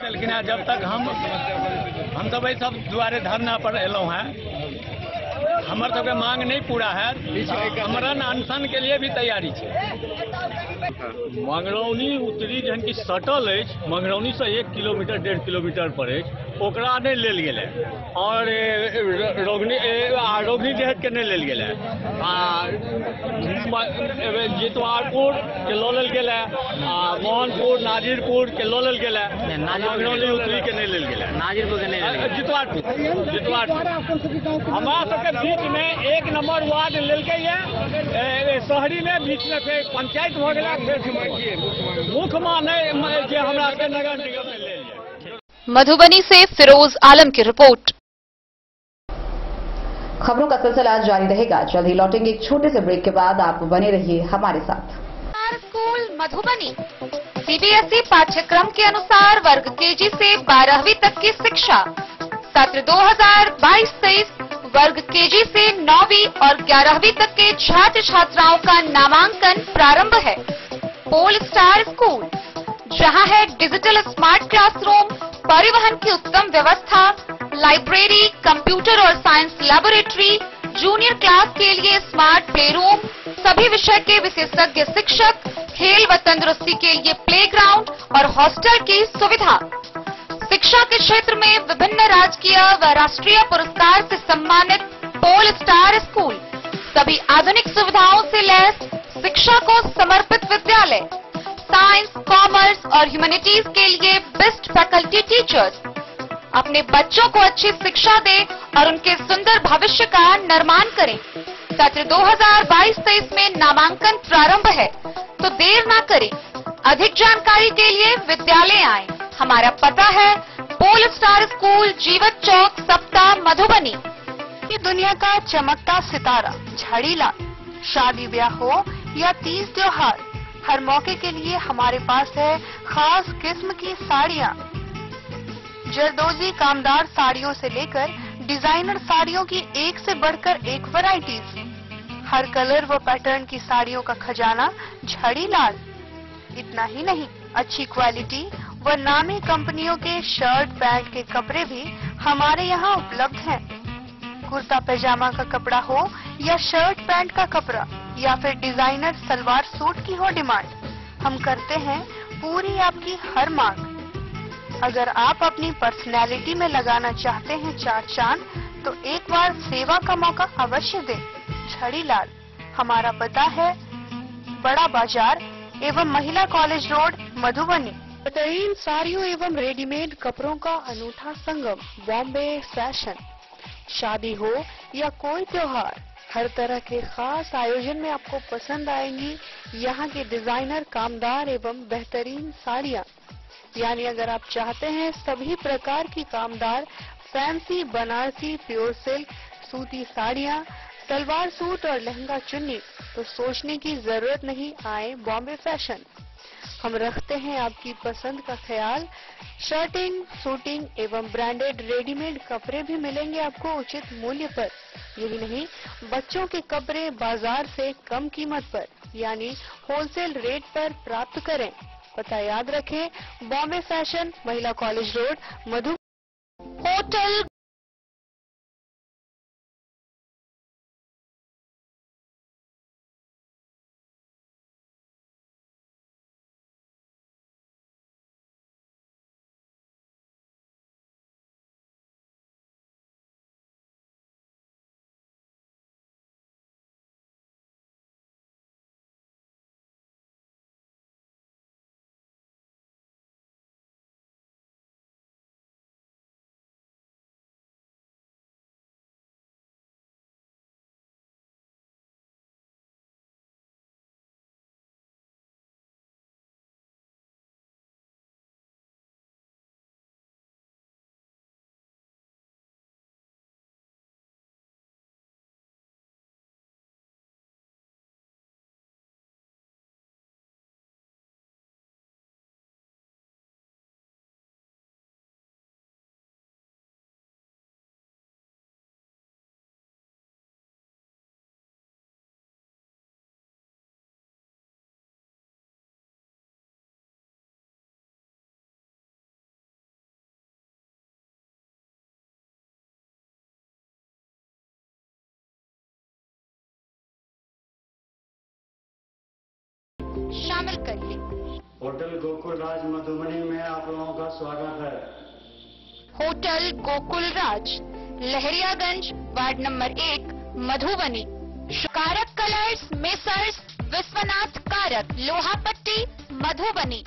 लेकिन जब तक हम सब सब दुआरे धरना पर एलहुँ हैं, हमर सबके मांग नहीं पूरा है, मरण अनशन के लिए भी तैयारी है। मंगरौनी उत्तरी जहन की सटल अछि, मंगरौनी से 1 किलोमीटर 1.5 किलोमीटर पर अछि, ओकरा नहीं लेल गेलै और रोगनी जहत के नहीं लेल गेलै आ जितवारपुर के लऽ लेल गेलै आ मोहनपुर नाजिरपुर के लऽ लेल गेलै, मंगरौनी उत्तरी के नहीं लेल गेलै, नाजिरपुर के नहीं जितवारपुर हमरा सबके बीच में 1 नंबर वार्ड लेलकै है, शहरी में बीच में फिर पंचायत हो गया, फिर मुख्य नहीं जे हमरा सबके नगर निगम में ले लिया। मधुबनी से फिरोज आलम की रिपोर्ट। खबरों का सिलसिला जारी रहेगा, जल्द ही लौटेंगे एक छोटे से ब्रेक के बाद। आप बने रहिए हमारे साथ। स्कूल मधुबनी सीबीएसई पाठ्यक्रम के अनुसार वर्ग केजी से 12वीं तक की शिक्षा। सत्र 2022-23 वर्ग केजी से 9वीं और 11वीं तक के छात्र छात्राओं का नामांकन प्रारंभ है। पोल स्टार स्कूल, जहां है डिजिटल स्मार्ट क्लासरूम, परिवहन की उत्तम व्यवस्था, लाइब्रेरी, कंप्यूटर और साइंस लैबोरेटरी, जूनियर क्लास के लिए स्मार्ट प्ले रूम, सभी विषय के विशेषज्ञ शिक्षक, खेल व तंदुरुस्ती के लिए प्लेग्राउंड और हॉस्टल की सुविधा। शिक्षा के क्षेत्र में विभिन्न राजकीय व राष्ट्रीय पुरस्कार से सम्मानित पोल स्टार स्कूल, सभी आधुनिक सुविधाओं से लैस शिक्षा को समर्पित विद्यालय, साइंस, कॉमर्स और ह्यूमैनिटीज के लिए बेस्ट फैकल्टी टीचर्स। अपने बच्चों को अच्छी शिक्षा दें और उनके सुंदर भविष्य का निर्माण करें। सत्र 2022-23 में नामांकन प्रारंभ है, तो देर ना करें। अधिक जानकारी के लिए विद्यालय आएं। हमारा पता है पोल स्टार स्कूल, जीवत चौक, सप्ताह, मधुबनी। ये दुनिया का चमकता सितारा झाड़ीलाल। शादी ब्याह हो या तीज त्योहार, हर मौके के लिए हमारे पास है खास किस्म की साड़ियाँ। जरदोजी कामदार साड़ियों से लेकर डिजाइनर साड़ियों की एक से बढ़कर एक वैरायटीज। हर कलर व पैटर्न की साड़ियों का खजाना झाड़ीलाल। इतना ही नहीं, अच्छी क्वालिटी व नामी कंपनियों के शर्ट पैंट के कपड़े भी हमारे यहाँ उपलब्ध हैं। कुर्ता पैजामा का कपड़ा हो या शर्ट पैंट का कपड़ा या फिर डिजाइनर सलवार सूट की हो डिमांड, हम करते हैं पूरी आपकी हर मांग। अगर आप अपनी पर्सनैलिटी में लगाना चाहते हैं 4 चांद, तो एक बार सेवा का मौका अवश्य दें। झाड़ीलाल, हमारा पता है बड़ा बाजार एवं महिला कॉलेज रोड, मधुबनी। बेहतरीन साड़ियों एवं रेडीमेड कपड़ों का अनूठा संगम, बॉम्बे फैशन। शादी हो या कोई त्योहार, हर तरह के खास आयोजन में आपको पसंद आएंगी यहाँ के डिजाइनर, कामदार एवं बेहतरीन साड़ियाँ। यानी अगर आप चाहते हैं सभी प्रकार की कामदार, फैंसी, बनारसी, प्योर सिल्क, सूती साड़ियाँ, सलवार सूट और लहंगा चुन्नी, तो सोचने की जरूरत नहीं, आए बॉम्बे फैशन। हम रखते हैं आपकी पसंद का ख्याल। शर्टिंग, सूटिंग एवं ब्रांडेड रेडीमेड कपड़े भी मिलेंगे आपको उचित मूल्य पर। यही नहीं, बच्चों के कपड़े बाजार से कम कीमत पर यानी होलसेल रेट पर प्राप्त करें। पता याद रखें, बॉम्बे फैशन, महिला कॉलेज रोड, मधुबनी। होटल शामिल करिए। होटल गोकुल राज मधुबनी में आप लोगों का स्वागत है। होटल गोकुल राज, लहरियागंज, वार्ड नंबर 1, मधुबनी। कारक कलर्स, मेसर्स विश्वनाथ कारक, लोहापट्टी, मधुबनी।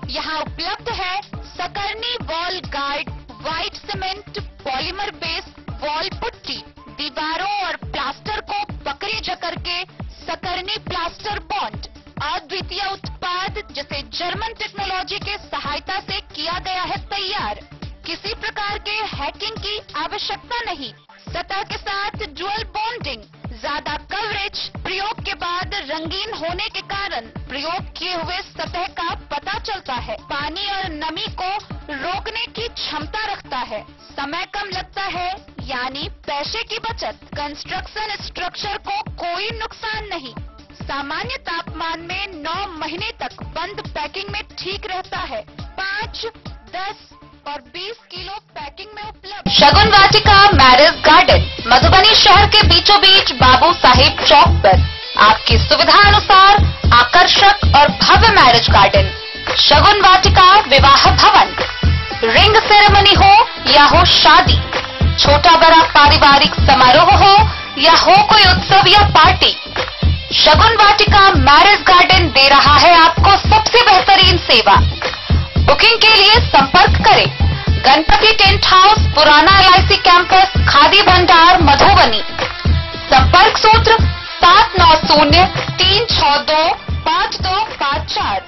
यहाँ उपलब्ध है सकरनी wall guard, white cement, polymer base wall putty. दीवारों और प्लास्टर को पकड़ी जकड़ के सकरनी प्लास्टर बॉन्ड, अद्वितीय उत्पाद जिसे जर्मन टेक्नोलॉजी के सहायता से किया गया है तैयार। किसी प्रकार के हैकिंग की आवश्यकता नहीं। सतह के साथ डुअल बॉन्डिंग, ज्यादा कवरेज, प्रयोग के बाद रंगीन होने के कारण प्रयोग किए हुए सतह का पता चलता है। पानी और नमी को रोकने की क्षमता रखता है। समय कम लगता है, यानी पैसे की बचत। कंस्ट्रक्शन स्ट्रक्चर को कोई नुकसान नहीं। सामान्य तापमान में 9 महीने तक बंद पैकिंग में ठीक रहता है। 5, 10 और 20 किलो पैकिंग में उपलब्ध। शगुन वाटिका मैरिज गार्डन, मधुबनी शहर के बीचों बीच बाबू साहिब चौक पर आपकी सुविधा अनुसार आकर्षक और भव्य मैरिज गार्डन। शगुन वाटिका विवाह भवन, रिंग सेरेमनी हो या हो शादी, छोटा बड़ा पारिवारिक समारोह हो या हो कोई उत्सव या पार्टी, शगुन वाटिका मैरिज गार्डन दे रहा है आपको सबसे बेहतरीन सेवा। बुकिंग के लिए संपर्क करें गणपति टेंट हाउस, पुराना LIC कैंपस, खादी भंडार, मधुबनी। संपर्क सूत्र 7903625254।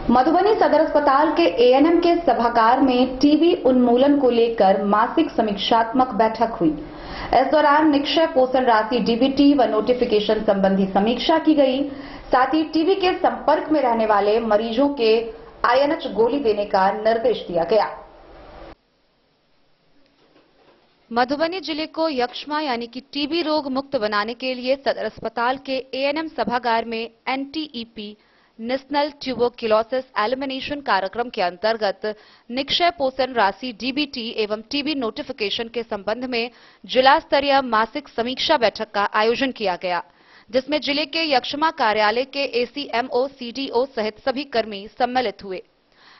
मधुबनी सदर अस्पताल के ANM के सभागार में टीबी उन्मूलन को लेकर मासिक समीक्षात्मक बैठक हुई। इस दौरान निक्षय पोषण राशि DBT व नोटिफिकेशन संबंधी समीक्षा की गई। साथ ही टीबी के संपर्क में रहने वाले मरीजों के INH गोली देने का निर्देश दिया गया। मधुबनी जिले को यक्ष्मा यानी कि टीबी रोग मुक्त बनाने के लिए सदर अस्पताल के ANM सभागार में NTEP नेशनल ट्यूबरक्लोसिस एलिमिनेशन कार्यक्रम के अंतर्गत निक्षय पोषण राशि DBT एवं टीबी नोटिफिकेशन के संबंध में जिला स्तरीय मासिक समीक्षा बैठक का आयोजन किया गया, जिसमें जिले के यक्ष्मा कार्यालय के ACMO, CDO सहित सभी कर्मी सम्मिलित हुए।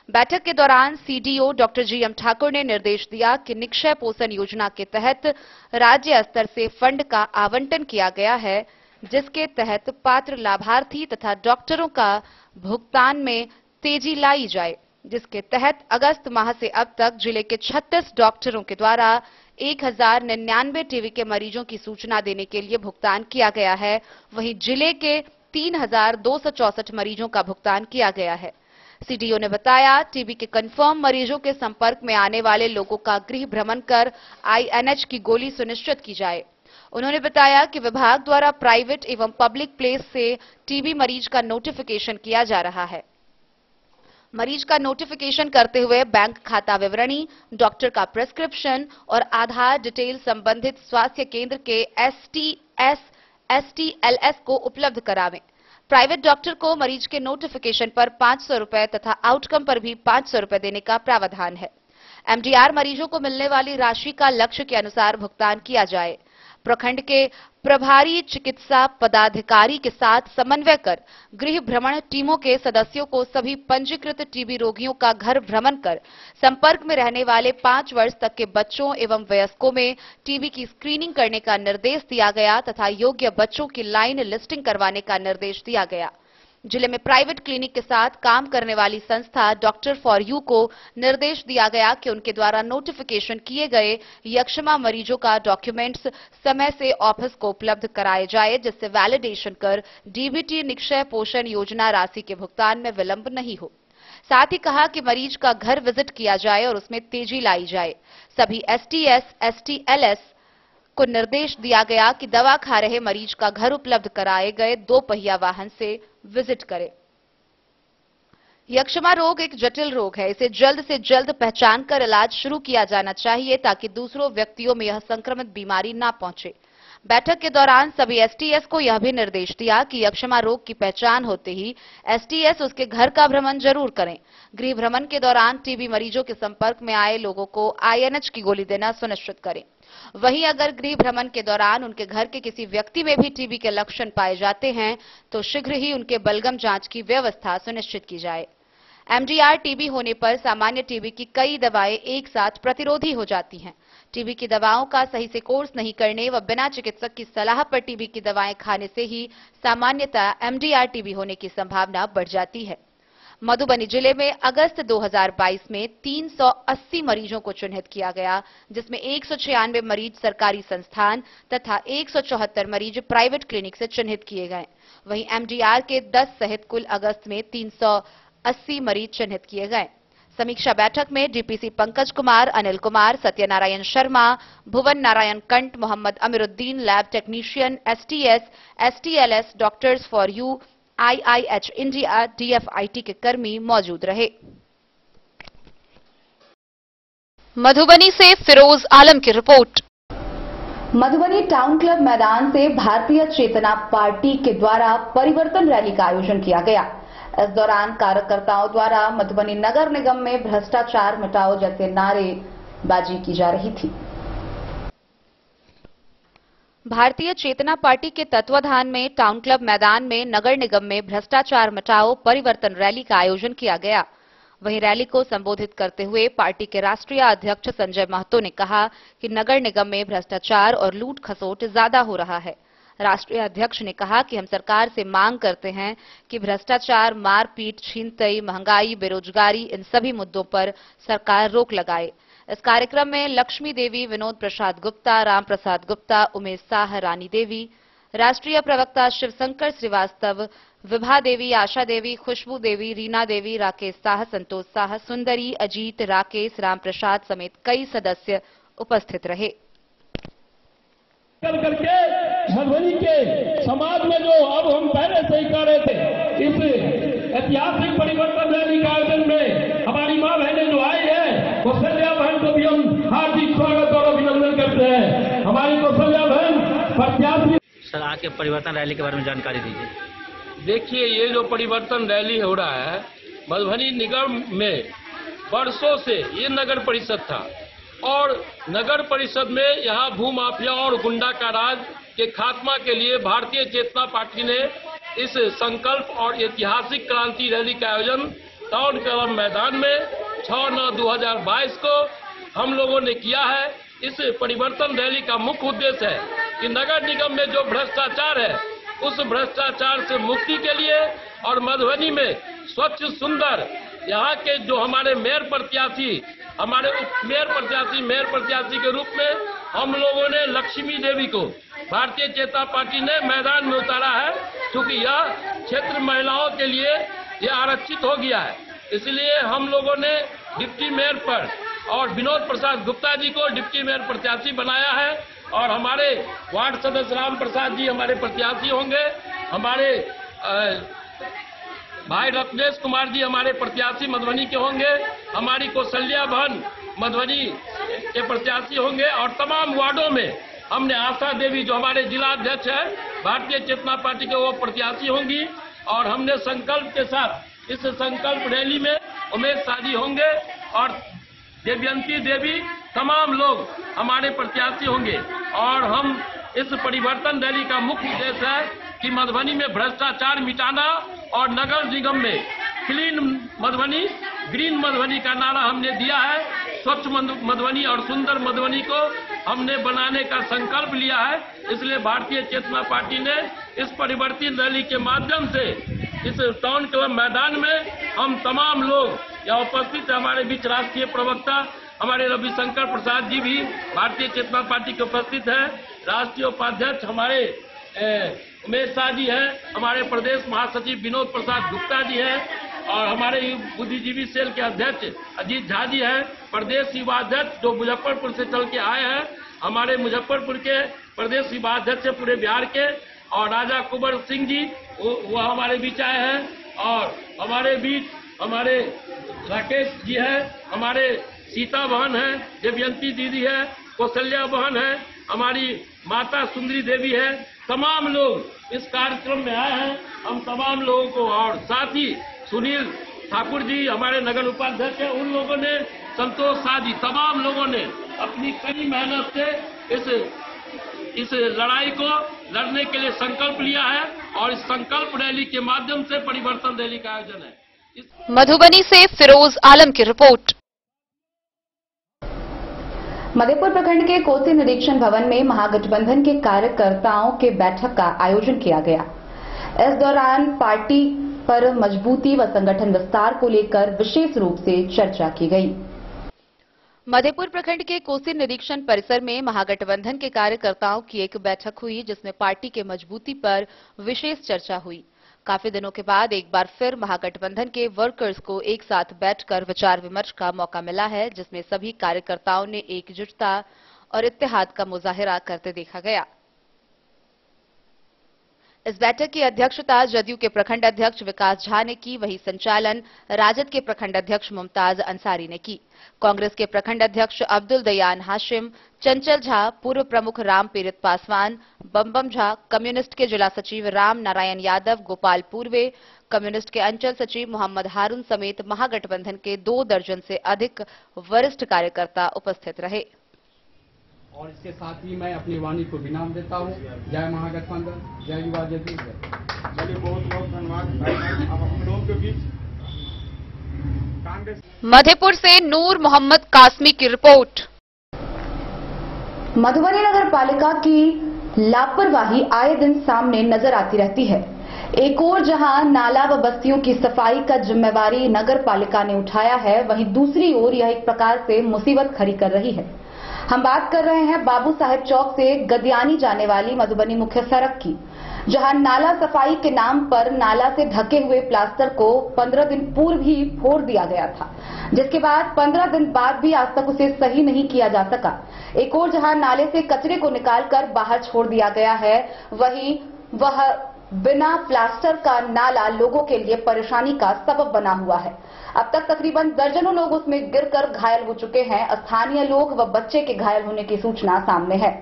बैठक के दौरान CDO डॉक्टर GM ठाकुर ने निर्देश दिया कि निक्षय पोषण योजना के तहत राज्य स्तर से फंड का आवंटन किया गया है, जिसके तहत पात्र लाभार्थी तथा डॉक्टरों का भुगतान में तेजी लाई जाए, जिसके तहत अगस्त माह से अब तक जिले के 36 डॉक्टरों के द्वारा 1099 टीबी के मरीजों की सूचना देने के लिए भुगतान किया गया है। वहीं जिले के 3264 मरीजों का भुगतान किया गया है। CDO ने बताया, टीबी के कंफर्म मरीजों के संपर्क में आने वाले लोगों का गृह भ्रमण कर INH की गोली सुनिश्चित की जाए। उन्होंने बताया कि विभाग द्वारा प्राइवेट एवं पब्लिक प्लेस से टीबी मरीज का नोटिफिकेशन किया जा रहा है। मरीज का नोटिफिकेशन करते हुए बैंक खाता विवरणी, डॉक्टर का प्रेस्क्रिप्शन और आधार डिटेल संबंधित स्वास्थ्य केंद्र के STS, STLS को उपलब्ध करावें। प्राइवेट डॉक्टर को मरीज के नोटिफिकेशन पर 500 रुपए तथा आउटकम पर भी 500 रुपए देने का प्रावधान है। MDR मरीजों को मिलने वाली राशि का लक्ष्य के अनुसार भुगतान किया जाए। प्रखंड के प्रभारी चिकित्सा पदाधिकारी के साथ समन्वय कर गृह भ्रमण टीमों के सदस्यों को सभी पंजीकृत टीबी रोगियों का घर भ्रमण कर संपर्क में रहने वाले 5 वर्ष तक के बच्चों एवं वयस्कों में टीबी की स्क्रीनिंग करने का निर्देश दिया गया तथा योग्य बच्चों की लाइन लिस्टिंग करवाने का निर्देश दिया गया। जिले में प्राइवेट क्लिनिक के साथ काम करने वाली संस्था डॉक्टर फॉर यू को निर्देश दिया गया कि उनके द्वारा नोटिफिकेशन किए गए यक्ष्मा मरीजों का डॉक्यूमेंट्स समय से ऑफिस को उपलब्ध कराए जाए, जिससे वैलिडेशन कर DBT निक्षय पोषण योजना राशि के भुगतान में विलंब नहीं हो। साथ ही कहा कि मरीज का घर विजिट किया जाए और उसमें तेजी लाई जाए। सभी STS, STLS को निर्देश दिया गया कि दवा खा रहे मरीज का घर उपलब्ध कराए गए 2 पहिया वाहन से विजिट करें। यक्ष्मा रोग एक जटिल रोग है, इसे जल्द से जल्द पहचान कर इलाज शुरू किया जाना चाहिए ताकि दूसरों व्यक्तियों में यह संक्रमित बीमारी ना पहुंचे। बैठक के दौरान सभी STS को यह भी निर्देश दिया कि यक्ष्मा रोग की पहचान होते ही STS उसके घर का भ्रमण जरूर करें। गृह भ्रमण के दौरान टीबी मरीजों के संपर्क में आए लोगों को INH की गोली देना सुनिश्चित करें। वहीं अगर गृह भ्रमण के दौरान उनके घर के किसी व्यक्ति में भी टीबी के लक्षण पाए जाते हैं तो शीघ्र ही उनके बलगम जांच की व्यवस्था सुनिश्चित की जाए। एमडीआर टीबी होने पर सामान्य टीबी की कई दवाएं एक साथ प्रतिरोधी हो जाती हैं। टीबी की दवाओं का सही से कोर्स नहीं करने व बिना चिकित्सक की सलाह पर टीबी की दवाएं खाने से ही सामान्यतः एमडीआर टीबी होने की संभावना बढ़ जाती है। मधुबनी जिले में अगस्त 2022 में 380 मरीजों को चिन्हित किया गया, जिसमें 196 मरीज सरकारी संस्थान तथा 174 मरीज प्राइवेट क्लिनिक से चिन्हित किए गए। वहीं एमडीआर के 10 सहित कुल अगस्त में 380 मरीज चिन्हित किए गए। समीक्षा बैठक में DPC Pankaj Kumar, Anil Kumar, Satyanarayan Sharma, Bhuvan Narayan Kanth, Mohammad Amiruddin, lab technician, STS, STLS, doctors for you, IIH India, DFIT के कर्मी मौजूद रहे। मधुबनी से फिरोज आलम की रिपोर्ट। मधुबनी टाउन क्लब मैदान से भारतीय चेतना पार्टी के द्वारा परिवर्तन रैली का आयोजन किया गया। इस दौरान कार्यकर्ताओं द्वारा मधुबनी नगर निगम में भ्रष्टाचार मिटाओ जैसे नारेबाजी की जा रही थी। भारतीय चेतना पार्टी के तत्वाधान में टाउन क्लब मैदान में नगर निगम में भ्रष्टाचार मिटाओ परिवर्तन रैली का आयोजन किया गया। वहीं रैली को संबोधित करते हुए पार्टी के राष्ट्रीय अध्यक्ष संजय महतो ने कहा कि नगर निगम में भ्रष्टाचार और लूट खसोट ज्यादा हो रहा है। राष्ट्रीय अध्यक्ष ने कहा कि हम सरकार से मांग करते हैं कि भ्रष्टाचार, मारपीट, छीनताई, महंगाई, बेरोजगारी, इन सभी मुद्दों पर सरकार रोक लगाए। इस कार्यक्रम में लक्ष्मी देवी, विनोद प्रसाद गुप्ता, राम प्रसाद गुप्ता, उमेश शाह, रानी देवी, राष्ट्रीय प्रवक्ता शिवशंकर श्रीवास्तव, विभा देवी, आशा देवी, खुशबू देवी, रीना देवी, राकेश शाह, संतोष शाह, सुंदरी, अजीत, राकेश, राम प्रसाद समेत कई सदस्य उपस्थित रहे। करके मधुबनी के समाज में जो अब हम पहले से ही कर रहे थे, इस ऐतिहासिक परिवर्तन रैली के आयोजन में हमारी मां बहनें जो आई है, कौशल्या बहन को भी हम हार्दिक स्वागत और अभिनंदन करते हैं। हमारी कौशल्या बहन प्रत्याशी। सर, आके परिवर्तन रैली के बारे में जानकारी दीजिए। देखिए, ये जो परिवर्तन रैली हो रहा है, मधुबनी निगम में वर्षों से ये नगर परिषद था और नगर परिषद में यहाँ भूमाफिया और गुंडा का राज के खात्मा के लिए भारतीय चेतना पार्टी ने इस संकल्प और ऐतिहासिक क्रांति रैली का आयोजन टाउन क्लब मैदान में 6/9/2022 को हम लोगों ने किया है। इस परिवर्तन रैली का मुख्य उद्देश्य है कि नगर निगम में जो भ्रष्टाचार है उस भ्रष्टाचार से मुक्ति के लिए और मधुबनी में स्वच्छ सुंदर यहाँ के जो हमारे मेयर प्रत्याशी, हमारे मेयर प्रत्याशी के रूप में हम लोगों ने लक्ष्मी देवी को भारतीय चेतना पार्टी ने मैदान में उतारा है, क्योंकि यह क्षेत्र महिलाओं के लिए यह आरक्षित हो गया है। इसलिए हम लोगों ने डिप्टी मेयर पर और विनोद प्रसाद गुप्ता जी को डिप्टी मेयर प्रत्याशी बनाया है और हमारे वार्ड सदस्य राम प्रसाद जी हमारे प्रत्याशी होंगे। हमारे भाई रत्नेश कुमार जी हमारे प्रत्याशी मधुबनी के होंगे। हमारी कौशल्या बहन मधुबनी के प्रत्याशी होंगे और तमाम वार्डों में हमने आशा देवी जो हमारे जिला अध्यक्ष है भारतीय चेतना पार्टी के, वो प्रत्याशी होंगी। और हमने संकल्प के साथ इस संकल्प रैली में उमेश शाह जी होंगे और देवयंती देवी, तमाम लोग हमारे प्रत्याशी होंगे। और हम इस परिवर्तन रैली का मुख्य उद्देश्य है कि मधुबनी में भ्रष्टाचार मिटाना और नगर निगम में क्लीन मधुबनी, ग्रीन मधुबनी का नारा हमने दिया है। स्वच्छ मधुबनी और सुंदर मधुबनी को हमने बनाने का संकल्प लिया है। इसलिए भारतीय चेतना पार्टी ने इस परिवर्तन रैली के माध्यम से इस टाउन क्लब मैदान में हम तमाम लोग यहाँ उपस्थित है। हमारे बीच राष्ट्रीय प्रवक्ता हमारे रविशंकर प्रसाद जी भी भारतीय चेतना पार्टी के उपस्थित है। राष्ट्रीय उपाध्यक्ष हमारे उमेश शाह जी हैं, हमारे प्रदेश महासचिव विनोद प्रसाद गुप्ता जी हैं और हमारे बुद्धिजीवी सेल के अध्यक्ष अजीत झा जी हैं। प्रदेश युवा अध्यक्ष जो मुजफ्फरपुर से चल के आए हैं, हमारे मुजफ्फरपुर के प्रदेश युवा अध्यक्ष पूरे बिहार के, और राजा कुंवर सिंह जी वो हमारे बीच आए हैं। और हमारे बीच हमारे राकेश जी हैं, हमारे सीता बहन है, देवयंती दीदी है, कौशल्या बहन है, हमारी माता सुंदरी देवी है। तमाम लोग इस कार्यक्रम में आए हैं। हम तमाम लोगों को, और साथ ही सुनील ठाकुर जी हमारे नगर उपाध्यक्ष हैं, उन लोगों ने, संतोष शाह जी, तमाम लोगों ने अपनी कड़ी मेहनत से इस लड़ाई को लड़ने के लिए संकल्प लिया है और इस संकल्प रैली के माध्यम से परिवर्तन रैली का आयोजन है। मधुबनी से फिरोज आलम की रिपोर्ट। मधेपुर प्रखंड के कोसी निरीक्षण भवन में महागठबंधन के कार्यकर्ताओं के बैठक का आयोजन किया गया। इस दौरान पार्टी पर मजबूती व संगठन विस्तार को लेकर विशेष रूप से चर्चा की गई। मधेपुर प्रखंड के कोसी निरीक्षण परिसर में महागठबंधन के कार्यकर्ताओं की एक बैठक हुई, जिसमें पार्टी के मजबूती पर विशेष चर्चा हुई। काफी दिनों के बाद एक बार फिर महागठबंधन के वर्कर्स को एक साथ बैठकर विचार विमर्श का मौका मिला है, जिसमें सभी कार्यकर्ताओं ने एकजुटता और इत्तेहाद का मुजाहिरा करते देखा गया। इस बैठक की अध्यक्षता जदयू के प्रखंड अध्यक्ष विकास झा ने की, वहीं संचालन राजद के प्रखंड अध्यक्ष मुमताज अंसारी ने की। कांग्रेस के प्रखंड अध्यक्ष अब्दुल दयान हाशिम, चंचल झा, पूर्व प्रमुख राम पीरित पासवान, बम झा, कम्युनिस्ट के जिला सचिव राम नारायण यादव, गोपाल पूर्वे, कम्युनिस्ट के अंचल सचिव मोहम्मद हारून समेत महागठबंधन के 2 दर्जन से अधिक वरिष्ठ कार्यकर्ता उपस्थित रहे। और इसके साथ ही मैं अपनी वाणी को विराम देता हूँ। जय महागठबंधन, जय युवा जदयू। चलिए, बहुत बहुत धन्यवाद। अब हम लोगों के बीच कांग्रेस। मधेपुर से नूर मोहम्मद कासमी की रिपोर्ट। मधुबनी नगर पालिका की लापरवाही आए दिन सामने नजर आती रहती है। एक ओर जहां नाला व बस्तियों की सफाई का जिम्मेवारी नगर पालिका ने उठाया है, वहीं दूसरी ओर यह एक प्रकार से मुसीबत खड़ी कर रही है। हम बात कर रहे हैं बाबू साहेब चौक से गदियानी जाने वाली मधुबनी मुख्य सड़क की, जहां नाला सफाई के नाम पर नाला से ढके हुए प्लास्टर को 15 दिन पूर्व ही फोड़ दिया गया था, जिसके बाद 15 दिन बाद भी आज तक उसे सही नहीं किया जा सका। एक और जहां नाले से कचरे को निकालकर बाहर छोड़ दिया गया है, वहीं वह बिना प्लास्टर का नाला लोगों के लिए परेशानी का सबब बना हुआ है। अब तक तकरीबन दर्जनों लोग उसमें गिरकर घायल हो चुके हैं। स्थानीय लोग व बच्चे के घायल होने की सूचना सामने है।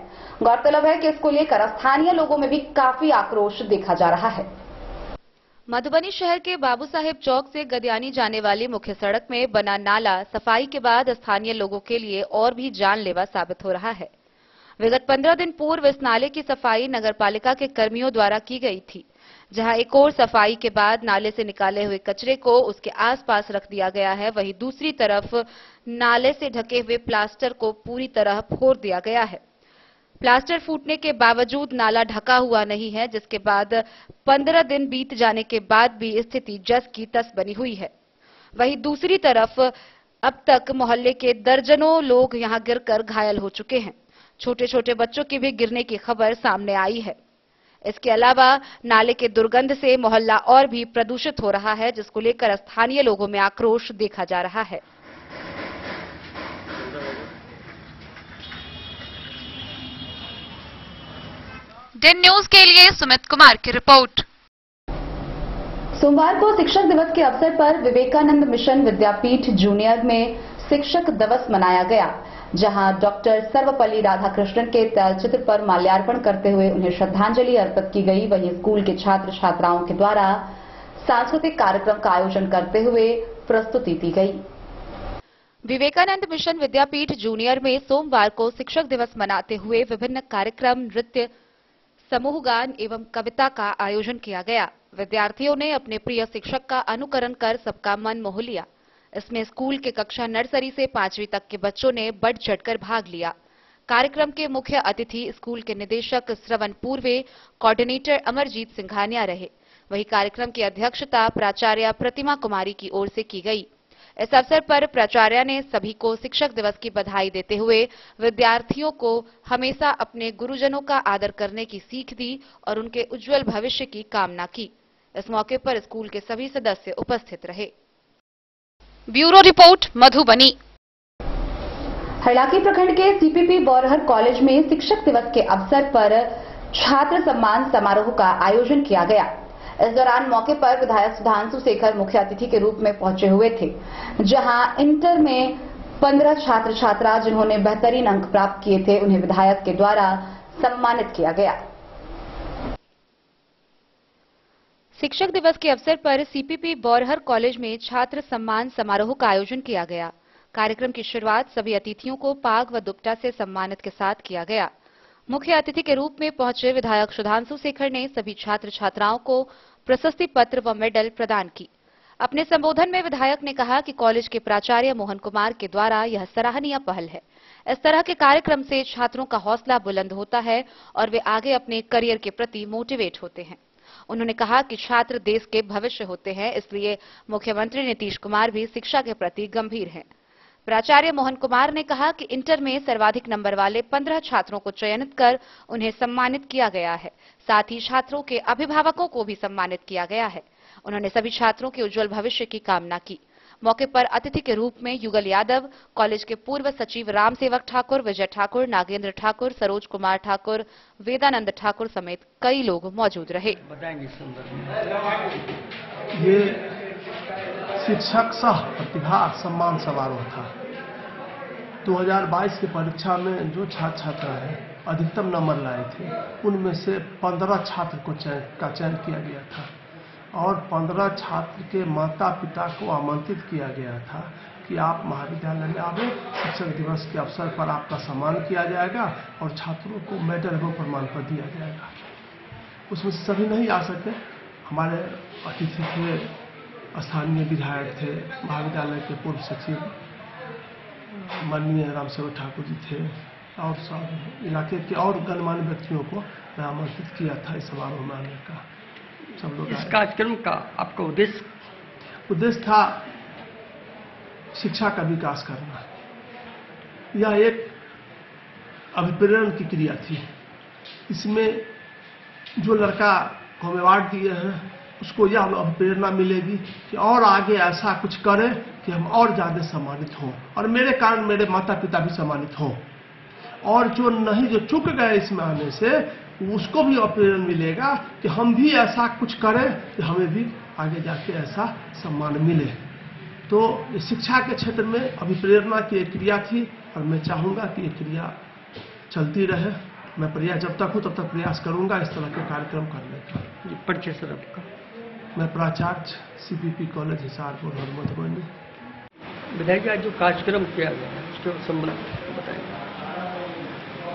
गौरतलब है कि इसको लेकर स्थानीय लोगों में भी काफी आक्रोश देखा जा रहा है। मधुबनी शहर के बाबू साहेब चौक से गदियानी जाने वाली मुख्य सड़क में बना नाला सफाई के बाद स्थानीय लोगों के लिए और भी जानलेवा साबित हो रहा है। विगत 15 दिन पूर्व इस नाले की सफाई नगरपालिका के कर्मियों द्वारा की गई थी, जहां एक और सफाई के बाद नाले से निकाले हुए कचरे को उसके आसपास रख दिया गया है, वहीं दूसरी तरफ नाले से ढके हुए प्लास्टर को पूरी तरह फोड़ दिया गया है। प्लास्टर फूटने के बावजूद नाला ढका हुआ नहीं है, जिसके बाद 15 दिन बीत जाने के बाद भी स्थिति जस की तस बनी हुई है। वहीं दूसरी तरफ अब तक मोहल्ले के दर्जनों लोग यहां गिरकर घायल हो चुके हैं। छोटे छोटे बच्चों की भी गिरने की खबर सामने आई है। इसके अलावा नाले के दुर्गंध से मोहल्ला और भी प्रदूषित हो रहा है, जिसको लेकर स्थानीय लोगों में आक्रोश देखा जा रहा है। दिन न्यूज के लिए सुमित कुमार की रिपोर्ट। सोमवार को शिक्षक दिवस के अवसर पर विवेकानंद मिशन विद्यापीठ जूनियर में शिक्षक दिवस मनाया गया, जहां डॉक्टर सर्वपल्ली राधाकृष्णन के तैलचित्र पर माल्यार्पण करते हुए उन्हें श्रद्धांजलि अर्पित की गई। वहीं स्कूल के छात्र छात्राओं के द्वारा सांस्कृतिक कार्यक्रम का आयोजन करते हुए प्रस्तुति दी गई। विवेकानंद मिशन विद्यापीठ जूनियर में सोमवार को शिक्षक दिवस मनाते हुए विभिन्न कार्यक्रम, नृत्य, समूह गान एवं कविता का आयोजन किया गया। विद्यार्थियों ने अपने प्रिय शिक्षक का अनुकरण कर सबका मन मोह लिया। इसमें स्कूल के कक्षा नर्सरी से 5वीं तक के बच्चों ने बढ़ चढ़कर भाग लिया। कार्यक्रम के मुख्य अतिथि स्कूल के निदेशक श्रवण पूर्वे, कोऑर्डिनेटर अमरजीत सिंघानिया रहे। वहीं कार्यक्रम की अध्यक्षता प्राचार्य प्रतिमा कुमारी की ओर से की गई। इस अवसर पर प्राचार्य ने सभी को शिक्षक दिवस की बधाई देते हुए विद्यार्थियों को हमेशा अपने गुरुजनों का आदर करने की सीख दी और उनके उज्जवल भविष्य की कामना की। इस मौके पर स्कूल के सभी सदस्य उपस्थित रहे। Bureau report, Madhubani. हरलाखी प्रखंड के सीपीपी बौरहर कॉलेज में शिक्षक दिवस के अवसर पर छात्र सम्मान समारोह का आयोजन किया गया। इस दौरान मौके पर विधायक सुधांशु शेखर मुख्य अतिथि के रूप में पहुंचे हुए थे, जहां इंटर में 15 छात्र छात्रा जिन्होंने बेहतरीन अंक प्राप्त किए थे, उन्हें विधायक के द्वारा सम्मानित किया गया। शिक्षक दिवस के अवसर पर सीपीपी बौरहर कॉलेज में छात्र सम्मान समारोह का आयोजन किया गया। कार्यक्रम की शुरुआत सभी अतिथियों को पाग व दुपट्टा से सम्मानित के साथ किया गया। मुख्य अतिथि के रूप में पहुंचे विधायक सुधांशु शेखर ने सभी छात्र छात्राओं को प्रशस्ति पत्र व मेडल प्रदान की। अपने संबोधन में विधायक ने कहा कि कॉलेज के प्राचार्य मोहन कुमार के द्वारा यह सराहनीय पहल है। इस तरह के कार्यक्रम से छात्रों का हौसला बुलंद होता है और वे आगे अपने करियर के प्रति मोटिवेट होते हैं। उन्होंने कहा कि छात्र देश के भविष्य होते हैं, इसलिए मुख्यमंत्री नीतीश कुमार भी शिक्षा के प्रति गंभीर हैं। प्राचार्य मोहन कुमार ने कहा कि इंटर में सर्वाधिक नंबर वाले 15 छात्रों को चयनित कर उन्हें सम्मानित किया गया है। साथ ही छात्रों के अभिभावकों को भी सम्मानित किया गया है। उन्होंने सभी छात्रों के उज्जवल भविष्य की कामना की। मौके पर अतिथि के रूप में युगल यादव, कॉलेज के पूर्व सचिव राम सेवक ठाकुर, विजय ठाकुर, नागेंद्र ठाकुर, सरोज कुमार ठाकुर, वेदानंद ठाकुर समेत कई लोग मौजूद रहे। ये शिक्षक सह प्रतिभा सम्मान समारोह था। 2022 की परीक्षा में जो छात्र छात्राएं अधिकतम नंबर लाए थे, उनमें से 15 छात्र को चयन किया गया था और 15 छात्र के माता पिता को आमंत्रित किया गया था कि आप महाविद्यालय में आवे। शिक्षक दिवस के अवसर पर आपका सम्मान किया जाएगा और छात्रों को मेडल एवं प्रमाण पत्र दिया जाएगा। उसमें सभी नहीं आ सके। हमारे अतिथि थे, स्थानीय विधायक थे, महाविद्यालय के पूर्व सचिव माननीय राम सेवक ठाकुर जी थे और सब इलाके के और गणमान्य व्यक्तियों को मैं आमंत्रित किया था इस समारोह में आने का। सब लोग इस कार्यक्रम का आपका उद्देश्य था शिक्षा का विकास करना। यह एक अभिप्रेरण की क्रिया थी। इसमें जो लड़का को हम अवार्ड दिए हैं उसको यह अभिप्रेरणा मिलेगी कि और आगे ऐसा कुछ करें कि हम और ज्यादा सम्मानित हों और मेरे कारण मेरे माता पिता भी सम्मानित हों। और जो चूक गए इसमें आने से, उसको भी प्रेरणा मिलेगा कि हम भी ऐसा कुछ करें कि हमें भी आगे जाके ऐसा सम्मान मिले। तो शिक्षा के क्षेत्र में अभिप्रेरणा की एक क्रिया थी और मैं चाहूँगा कि ये क्रिया चलती रहे। मैं प्रयास जब तक हूँ तब तक प्रयास करूँगा इस तरह के कार्यक्रम करने का। परिचय सर आपका? मैं प्राचार्य CPP कॉलेज हिसारपुर और मधुबनी। विधायक आज जो कार्यक्रम किया गया है उसके संबंध में बताएंगे।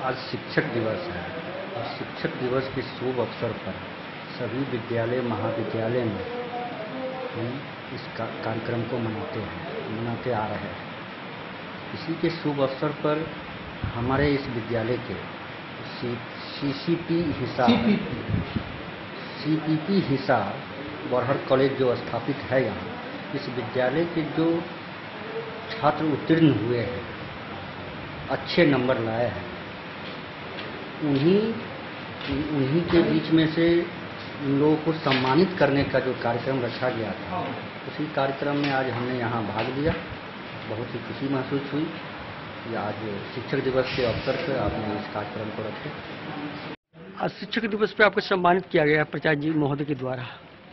आज शिक्षक दिवस है और शिक्षक दिवस के शुभ अवसर पर सभी विद्यालय महाविद्यालय में हम इस कार्यक्रम को मनाते आ रहे हैं। इसी के शुभ अवसर पर हमारे इस विद्यालय के CPP हिसार बरहर कॉलेज जो स्थापित है यहाँ, इस विद्यालय के जो छात्र उत्तीर्ण हुए हैं, अच्छे नंबर लाए हैं, उन्हीं के बीच में से उन लोगों को सम्मानित करने का जो कार्यक्रम रखा गया था, उसी कार्यक्रम में आज हमने यहाँ भाग लिया। बहुत ही खुशी महसूस हुई कि आज शिक्षक दिवस के अवसर पर आपने इस कार्यक्रम को रखे। आज शिक्षक दिवस पे आपको सम्मानित किया गया प्राचार्य जी महोदय के द्वारा,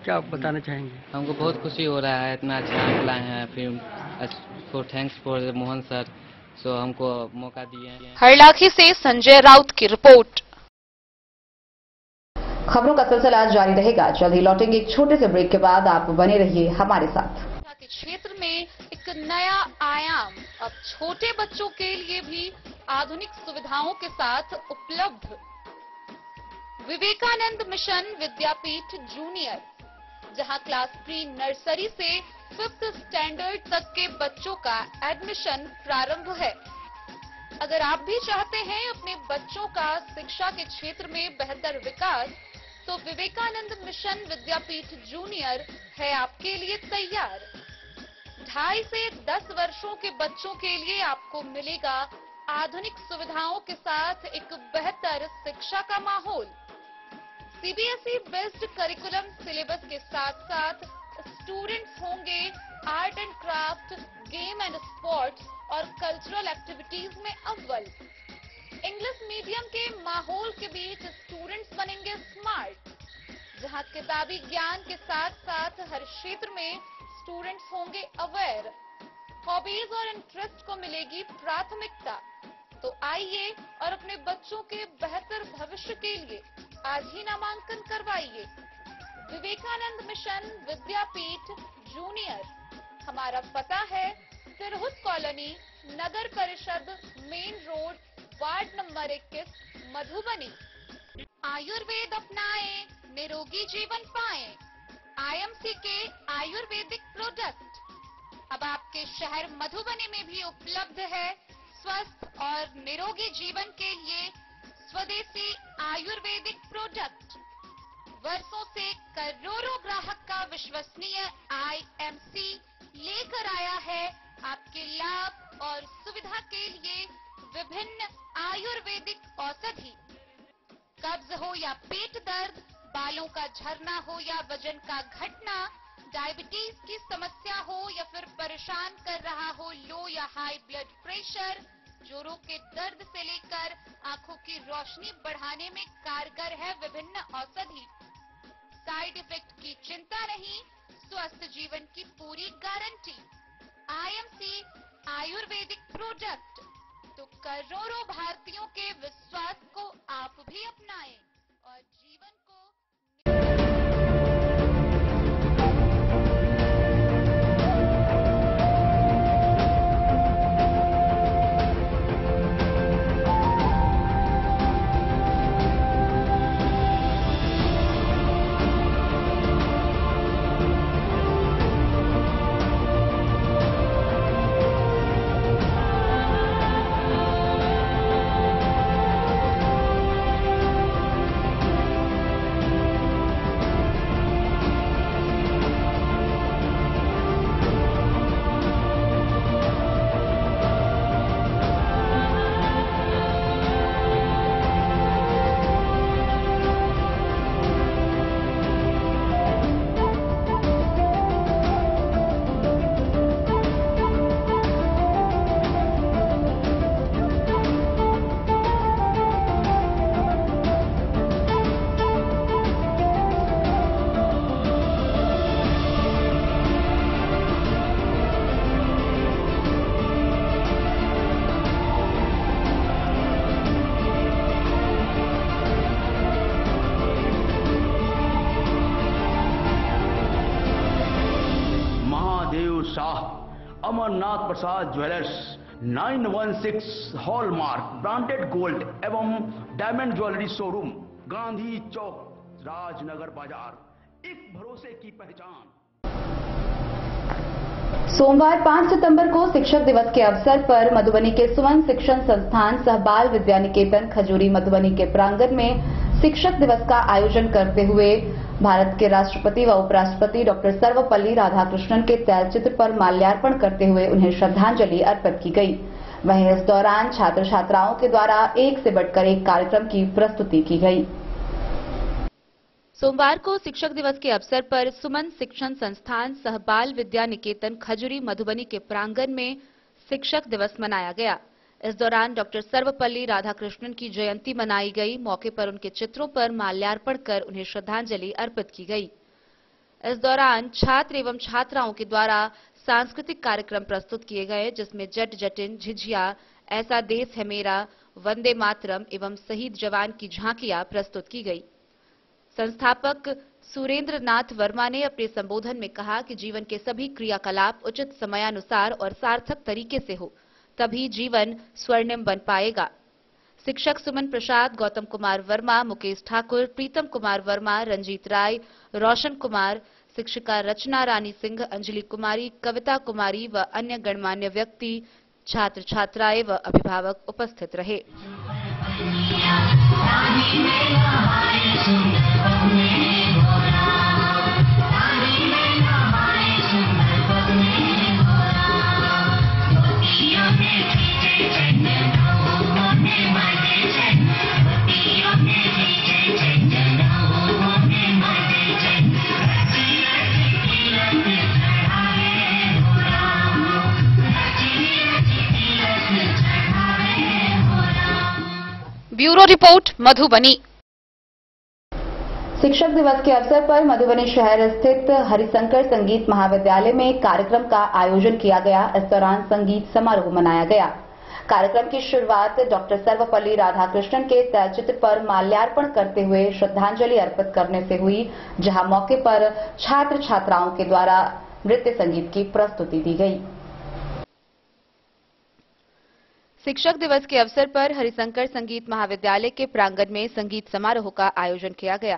क्या आप बताना चाहेंगे? हमको बहुत खुशी हो रहा है, इतना अच्छा अंक लाए हैं। फिर थैंक्स फॉर मोहन सर, सो हमको मौका दिए हैं। हरलाखी से संजय राउत की रिपोर्ट। खबरों का सिलसिला जारी रहेगा। जल्द ही लौटेंगे एक छोटे से ब्रेक के बाद। आप बने रहिए हमारे साथ। के क्षेत्र में एक नया आयाम अब छोटे बच्चों के लिए भी आधुनिक सुविधाओं के साथ उपलब्ध। विवेकानंद मिशन विद्यापीठ जूनियर, जहां क्लास प्री नर्सरी से 5th स्टैंडर्ड तक के बच्चों का एडमिशन प्रारंभ है। अगर आप भी चाहते हैं अपने बच्चों का शिक्षा के क्षेत्र में बेहतर विकास, तो विवेकानंद मिशन विद्यापीठ जूनियर है आपके लिए तैयार। 2.5 से 10 वर्षों के बच्चों के लिए आपको मिलेगा आधुनिक सुविधाओं के साथ एक बेहतर शिक्षा का माहौल। CBSE बेस्ड करिकुलम सिलेबस के साथ साथ स्टूडेंट्स होंगे art and craft, game and sports और कल्चरल एक्टिविटीज में अव्वल। इंग्लिश मीडियम के माहौल के बीच स्टूडेंट्स बनेंगे स्मार्ट, जहां किताबी ज्ञान के साथ साथ हर क्षेत्र में स्टूडेंट्स होंगे अवेयर। हॉबीज और इंटरेस्ट को मिलेगी प्राथमिकता। तो आइए और अपने बच्चों के बेहतर भविष्य के लिए आज ही नामांकन करवाइए। विवेकानंद मिशन विद्यापीठ जूनियर, हमारा पता है तिरहुत कॉलोनी, नगर परिषद, main road, ward number 21, Madhubani. Ayurveda अपनाएं, निरोगी जीवन पाएं। आईएमसी के आयुर्वेदिक प्रोडक्ट अब आपके शहर मधुबनी में भी उपलब्ध है। स्वस्थ और निरोगी जीवन के लिए स्वदेशी आयुर्वेदिक प्रोडक्ट वर्षों से करोड़ों ग्राहक का विश्वसनीय आईएमसी लेकर आया है आपके लाभ और सुविधा के लिए विभिन्न आयुर्वेदिक औषधि। कब्ज हो या पेट दर्द, बालों का झरना हो या वजन का घटना, डायबिटीज की समस्या हो या फिर परेशान कर रहा हो लो या हाई ब्लड प्रेशर, जोड़ों के दर्द से लेकर आंखों की रोशनी बढ़ाने में कारगर है विभिन्न औषधि। साइड इफेक्ट की चिंता नहीं, स्वस्थ जीवन की पूरी गारंटी। आईएमसी आयुर्वेदिक प्रोडक्ट, तो करोड़ों भारतीयों के विश्वास को आप भी अपनाएं और जीवन को। अमरनाथ प्रसाद ज्वेलर्स 916 हॉलमार्क ब्रांडेड गोल्ड एवं डायमंड ज्वेलरी शोरूम, गांधी चौक, राजनगर बाजार, एक भरोसे की पहचान। सोमवार 5 सितंबर को शिक्षक दिवस के अवसर पर मधुबनी के सुमन शिक्षण संस्थान सह बाल विद्या निकेतन खजूरी मधुबनी के प्रांगण में शिक्षक दिवस का आयोजन करते हुए भारत के राष्ट्रपति व उपराष्ट्रपति डॉक्टर सर्वपल्ली राधाकृष्णन के तैलचित्र पर माल्यार्पण करते हुए उन्हें श्रद्धांजलि अर्पित की गई। वहीं इस दौरान छात्र छात्राओं के द्वारा एक से बढ़कर एक कार्यक्रम की प्रस्तुति की गई। सोमवार को शिक्षक दिवस के अवसर पर सुमन शिक्षण संस्थान सह बाल विद्या निकेतन खजूरी मधुबनी के प्रांगण में शिक्षक दिवस मनाया गया। इस दौरान डॉक्टर सर्वपल्ली राधाकृष्णन की जयंती मनाई गई। मौके पर उनके चित्रों पर माल्यार्पण कर उन्हें श्रद्धांजलि अर्पित की गई। इस दौरान छात्र एवं छात्राओं के द्वारा सांस्कृतिक कार्यक्रम प्रस्तुत किए गए, जिसमें जट जटिन, झिझिया, ऐसा देश है मेरा, वंदे मातरम एवं शहीद जवान की झांकियां प्रस्तुत की गई। संस्थापक सुरेंद्र नाथ वर्मा ने अपने संबोधन में कहा कि जीवन के सभी क्रियाकलाप उचित समयानुसार और सार्थक तरीके से हो, तभी जीवन स्वर्णिम बन पाएगा। शिक्षक सुमन प्रसाद, गौतम कुमार वर्मा, मुकेश ठाकुर, प्रीतम कुमार वर्मा, रंजीत राय, रोशन कुमार, शिक्षिका रचना रानी सिंह, अंजलि कुमारी, कविता कुमारी व अन्य गणमान्य व्यक्ति, छात्र छात्राएं व अभिभावक उपस्थित रहे। Bureau report Madhubani. शिक्षक दिवस के अवसर पर मधुबनी शहर स्थित हरिशंकर संगीत महाविद्यालय में कार्यक्रम का आयोजन किया गया। इस दौरान संगीत समारोह मनाया गया। कार्यक्रम की शुरुआत डॉक्टर सर्वपल्ली राधाकृष्णन के तैलचित्र पर माल्यार्पण करते हुए श्रद्धांजलि अर्पित करने से हुई, जहां मौके पर छात्र छात्राओं के द्वारा नृत्य संगीत की प्रस्तुति दी गई। शिक्षक दिवस के अवसर पर हरिशंकर संगीत महाविद्यालय के प्रांगण में संगीत समारोह का आयोजन किया गया।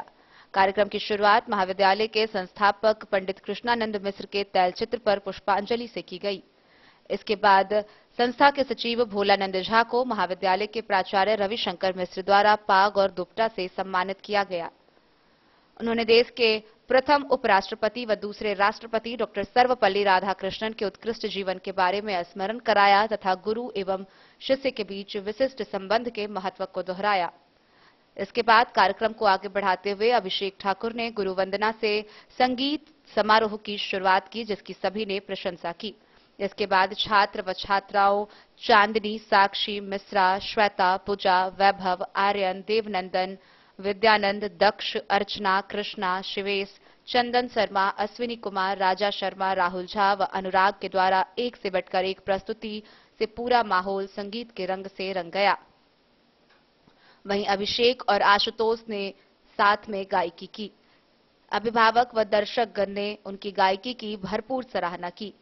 कार्यक्रम की शुरुआत महाविद्यालय के संस्थापक पंडित कृष्णानंद मिश्र के तैलचित्र पर पुष्पांजलि से की गई। इसके बाद संस्था के सचिव भोलानंद झा को महाविद्यालय के प्राचार्य रविशंकर मिश्र द्वारा पाग और दुपट्टा से सम्मानित किया गया। उन्होंने देश के प्रथम उपराष्ट्रपति व दूसरे राष्ट्रपति डॉक्टर सर्वपल्ली राधाकृष्णन के उत्कृष्ट जीवन के बारे में स्मरण कराया तथा गुरु एवं शिष्य के बीच विशिष्ट संबंध के महत्व को दोहराया। इसके बाद कार्यक्रम को आगे बढ़ाते हुए अभिषेक ठाकुर ने गुरु वंदना से संगीत समारोह की शुरुआत की, जिसकी सभी ने प्रशंसा की। इसके बाद छात्र व छात्राओं चांदनी, साक्षी, मिश्रा, श्वेता, पूजा, वैभव, आर्यन, देवनंदन, विद्यानंद, दक्ष, अर्चना, कृष्णा, शिवेश, चंदन शर्मा, अश्विनी कुमार, राजा शर्मा, राहुल झा व अनुराग के द्वारा एक से बढ़कर एक प्रस्तुति से पूरा माहौल संगीत के रंग से रंग गया। वहीं अभिषेक और आशुतोष ने साथ में गायकी की। अभिभावक व दर्शकगण ने उनकी गायकी की भरपूर सराहना की।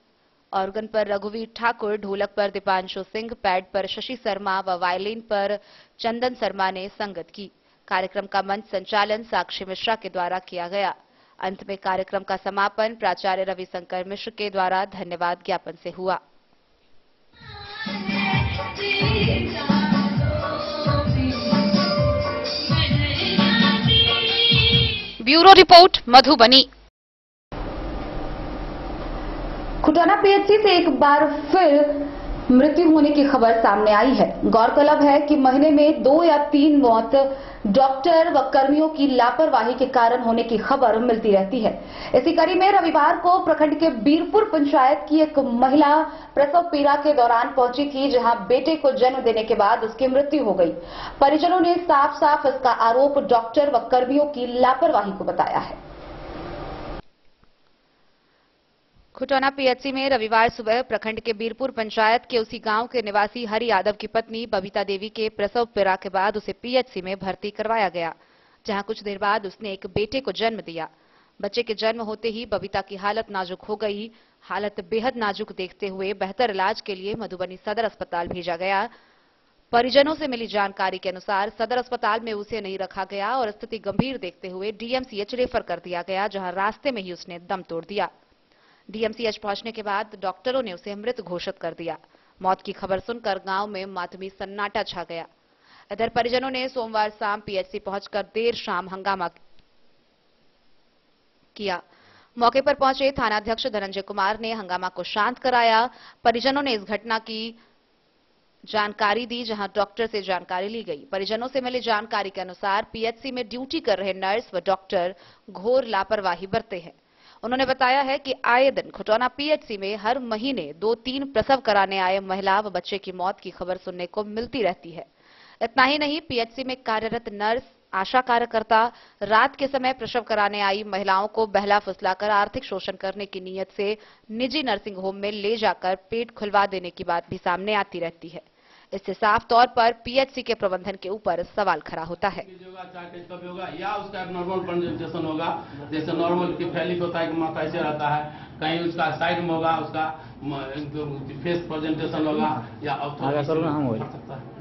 ऑर्गन पर रघुवीर ठाकुर, ढोलक पर दीपांशु सिंह, पैड पर शशि शर्मा व वायलिन पर चंदन शर्मा ने संगत की। कार्यक्रम का मंच संचालन साक्षी मिश्रा के द्वारा किया गया। अंत में कार्यक्रम का समापन प्राचार्य रविशंकर मिश्र के द्वारा धन्यवाद ज्ञापन से हुआ। Bureau report Madhubani. Khutana PHC से एक बार फिर मृत्यु होने की खबर सामने आई है। गौरतलब है कि महीने में 2 या 3 मौत डॉक्टर व कर्मियों की लापरवाही के कारण होने की खबर मिलती रहती है। इसी कड़ी में रविवार को प्रखंड के बीरपुर पंचायत की एक महिला प्रसव पीड़ा के दौरान पहुंची थी, जहां बेटे को जन्म देने के बाद उसकी मृत्यु हो गई। परिजनों ने साफ साफ इसका आरोप डॉक्टर व कर्मियों की लापरवाही को बताया है। खुटाना पीएचसी में रविवार सुबह प्रखंड के बीरपुर पंचायत के उसी गांव के निवासी हरि यादव की पत्नी बबीता देवी के प्रसव पीड़ा के बाद उसे पीएचसी में भर्ती करवाया गया, जहां कुछ देर बाद उसने एक बेटे को जन्म दिया। बच्चे के जन्म होते ही बबीता की हालत नाजुक हो गई। हालत बेहद नाजुक देखते हुए बेहतर इलाज के लिए मधुबनी सदर अस्पताल भेजा गया। परिजनों से मिली जानकारी के अनुसार सदर अस्पताल में उसे नहीं रखा गया और स्थिति गंभीर देखते हुए डीएमसीएच रेफर कर दिया गया, जहां रास्ते में ही उसने दम तोड़ दिया। डीएमसीएच पहुंचने के बाद डॉक्टरों ने उसे मृत घोषित कर दिया। मौत की खबर सुनकर गांव में मातमी सन्नाटा छा गया। इधर परिजनों ने सोमवार शाम पीएचसी पहुंचकर देर शाम हंगामा किया। मौके पर पहुंचे थानाध्यक्ष धनंजय कुमार ने हंगामा को शांत कराया। परिजनों ने इस घटना की जानकारी दी, जहां डॉक्टर से जानकारी ली गई। परिजनों से मिली जानकारी के अनुसार पीएचसी में ड्यूटी कर रहे नर्स व डॉक्टर घोर लापरवाही बरते हैं। उन्होंने बताया है कि आए दिन खुटाना पीएचसी में हर महीने 2-3 प्रसव कराने आए महिला व बच्चे की मौत की खबर सुनने को मिलती रहती है। इतना ही नहीं, पीएचसी में कार्यरत नर्स, आशा कार्यकर्ता रात के समय प्रसव कराने आई महिलाओं को बहला फुसलाकर आर्थिक शोषण करने की नीयत से निजी नर्सिंग होम में ले जाकर पेट खुलवा देने की बात भी सामने आती रहती है। इससे साफ तौर पर पीएचसी के प्रबंधन के ऊपर सवाल खड़ा होता है। होगा या उसका नॉर्मल प्रेजेंटेशन होगा, जैसे नॉर्मल की फैलिक होता है कि माथा ऐसे रहता है, कहीं उसका साइड में होगा, उसका फेस प्रेजेंटेशन होगा या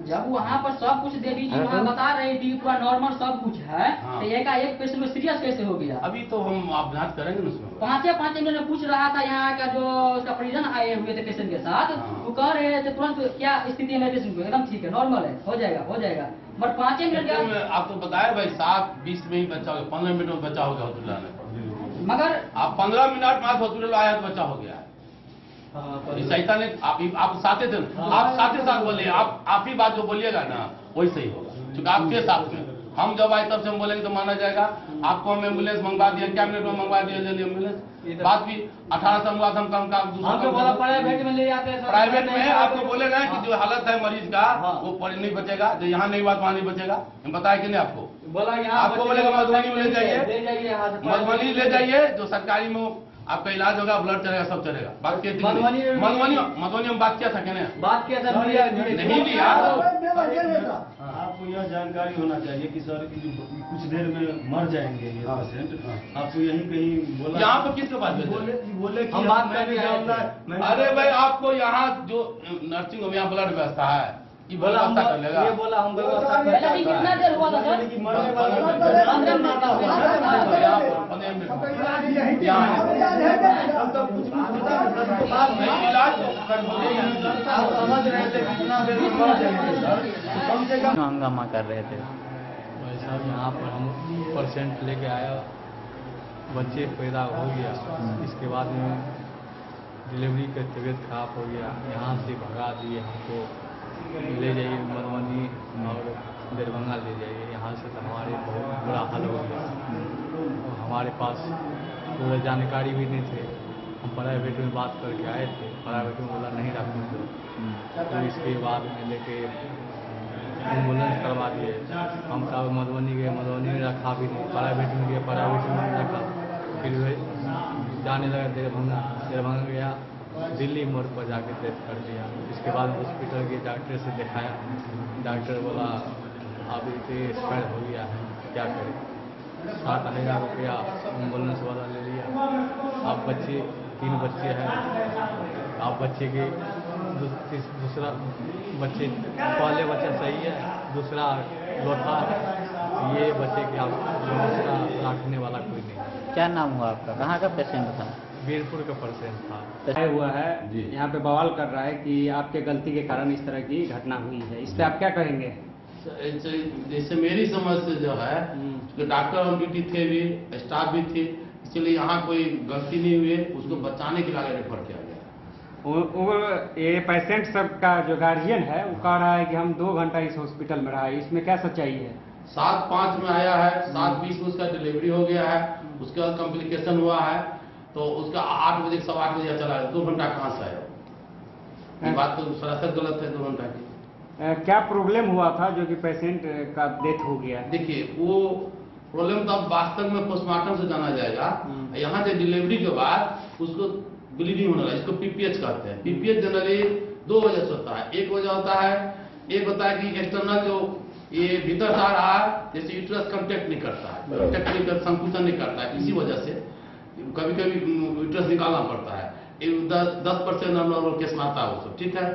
जब वहाँ पर सब कुछ देवी जी वहाँ बता रही थी पूरा नॉर्मल सब कुछ है, तो एक पेशेंट में सीरियस कैसे हो गया? अभी तो हम अभ्यास करेंगे ना उसमें। 5 मिनट में पूछ रहा था यहाँ का जो उसका परिजन आए हुए थे पेशेंट के साथ, वो कह रहे थे तुरंत क्या स्थिति है पेशेंट को, एकदम ठीक है, नॉर्मल है, हो जाएगा। बट 5 मिनट आपको बताया भाई 7:20 में ही बच्चा हो गया, 15 मिनट में बच्चा हो गया हॉस्पिटल में। मगर आप 15 मिनट बाद हॉस्पिटल आया तो बच्चा हो गया। सहिता ने आप साथे थे, आप साथ बोलिए, आप ही बात जो बोलिएगा ना वही सही होगा, क्योंकि आपके साथ में हम जब आए तब से हम बोलेंगे तो माना जाएगा। आपको हम एम्बुलेंस मंगवा दिया, क्या मिनट में मंगवा दिया एम्बुलेंस, बात भी 18 से मंगवा हम कम प्राइवेट में ले जाते हैं। प्राइवेट में आपको बोलेगा कि जो हालत है मरीज का वो नहीं बचेगा, जो यहाँ नहीं बात वहाँ नहीं बचेगा। हम बताया कि नहीं आपको बोला, आपको बोलेगा मधुबनी में ले जाइए, मधुबनी ले जाइए, जो सरकारी में आपका इलाज होगा, ब्लड चलेगा, सब चलेगा। बात की मधुबनी में बात किया था, क्या बात किया था, नहीं लिया। आपको यह जानकारी होना चाहिए कि सर कुछ देर में मर जाएंगे ये पेशेंट। आपको यही कहीं बोला, यहाँ पर किसके पास बोले अरे भाई आपको यहाँ जो नर्सिंग होम यहाँ ब्लड व्यवस्था है, ये बोला हम ये बोला हम व्यवस्था कर कितना देर हुआ था सर? हंगामा कर रहे थे भाई साहब यहाँ पर हम पेशेंट लेके आया, बच्चे पैदा हो गया, इसके बाद में डिलीवरी का तबीयत खराब हो गया, यहाँ से भगा दिए, हमको ले जाइए मधुबनी और दरभंगा ले जाइए, यहाँ से तो हमारे बहुत बुरा हाल हो गया। और हमारे पास पूरा जानकारी भी नहीं थे, हम प्राइवेट में बात करके आए थे, प्राइवेट में बोला नहीं रखेंगे, तो इसके बाद में लेके एम्बुलेंस करवा दिए। हम तब मधुबनी गए, मधुबनी में रखा भी नहीं, प्राइवेट में गए, प्राइवेट में नहीं रखा, फिर जाने लगा दरभंगा, दरभंगा गया, दिल्ली मोड़ पर जाके डेथ कर दिया। इसके बाद हॉस्पिटल के डॉक्टर से दिखाया, डॉक्टर बोला अब इसे एक्सपायर हो गया है, क्या करें। 7,000 रुपया एम्बुलेंस वाला ले लिया। अब बच्चे 3 बच्चे हैं, अब बच्चे के दूसरा बच्चे, पहले बच्चा सही है, दूसरा लौटा है, ये बच्चे के आप दूसरा रखने वाला कोई नहीं। क्या नाम हुआ आपका, कहाँ का पेशेंट था? वीरपुर का पेशेंट था। हुआ है यहाँ पे बवाल कर रहा है कि आपके गलती के कारण इस तरह की घटना हुई है, इस पे आप क्या कहेंगे? जैसे मेरी समझ से जो है, डॉक्टर ऑन ड्यूटी थे भी, स्टाफ भी थे, इसलिए यहाँ कोई गलती नहीं हुई, उसको बचाने के लिए रेफर किया गया। ये पेशेंट सब का जो गार्जियन है वो कह रहा है कि हम 2 घंटा इस हॉस्पिटल में रहा है, इसमें क्या सच्चाई है? 7:05 में आया है, 7:20 में उसका डिलीवरी हो गया है, उसके बाद कॉम्प्लिकेशन हुआ है, तो उसका 8 बजे 8:15 बजे चला है, 2 घंटा कहाँ से आया? ये बात तो सरासर गलत है 2 घंटा की। क्या प्रॉब्लम हुआ था जो कि पेशेंट का डेथ हो गया? देखिए वो प्रॉब्लम तो अब वास्तव में पोस्टमार्टम से जाना जाएगा। यहाँ से डिलीवरी के बाद उसको ब्लीडिंग होने लगा, इसको पीपीएच कहते हैं। पीपीएच जनरली 2 वजह से होता है। एक वजह होता है, एक होता है कि एक्सटर्नल जो ये भीतर से आ रहा है, जैसे यूट्रस कंटेक्ट नहीं करता है, कंटेक्ट नहीं कर, संकुचन नहीं करता है, इसी वजह से कभी कभी यूट्रस निकालना पड़ता है। 10% नॉर्मल केस में आता है वो, ठीक है।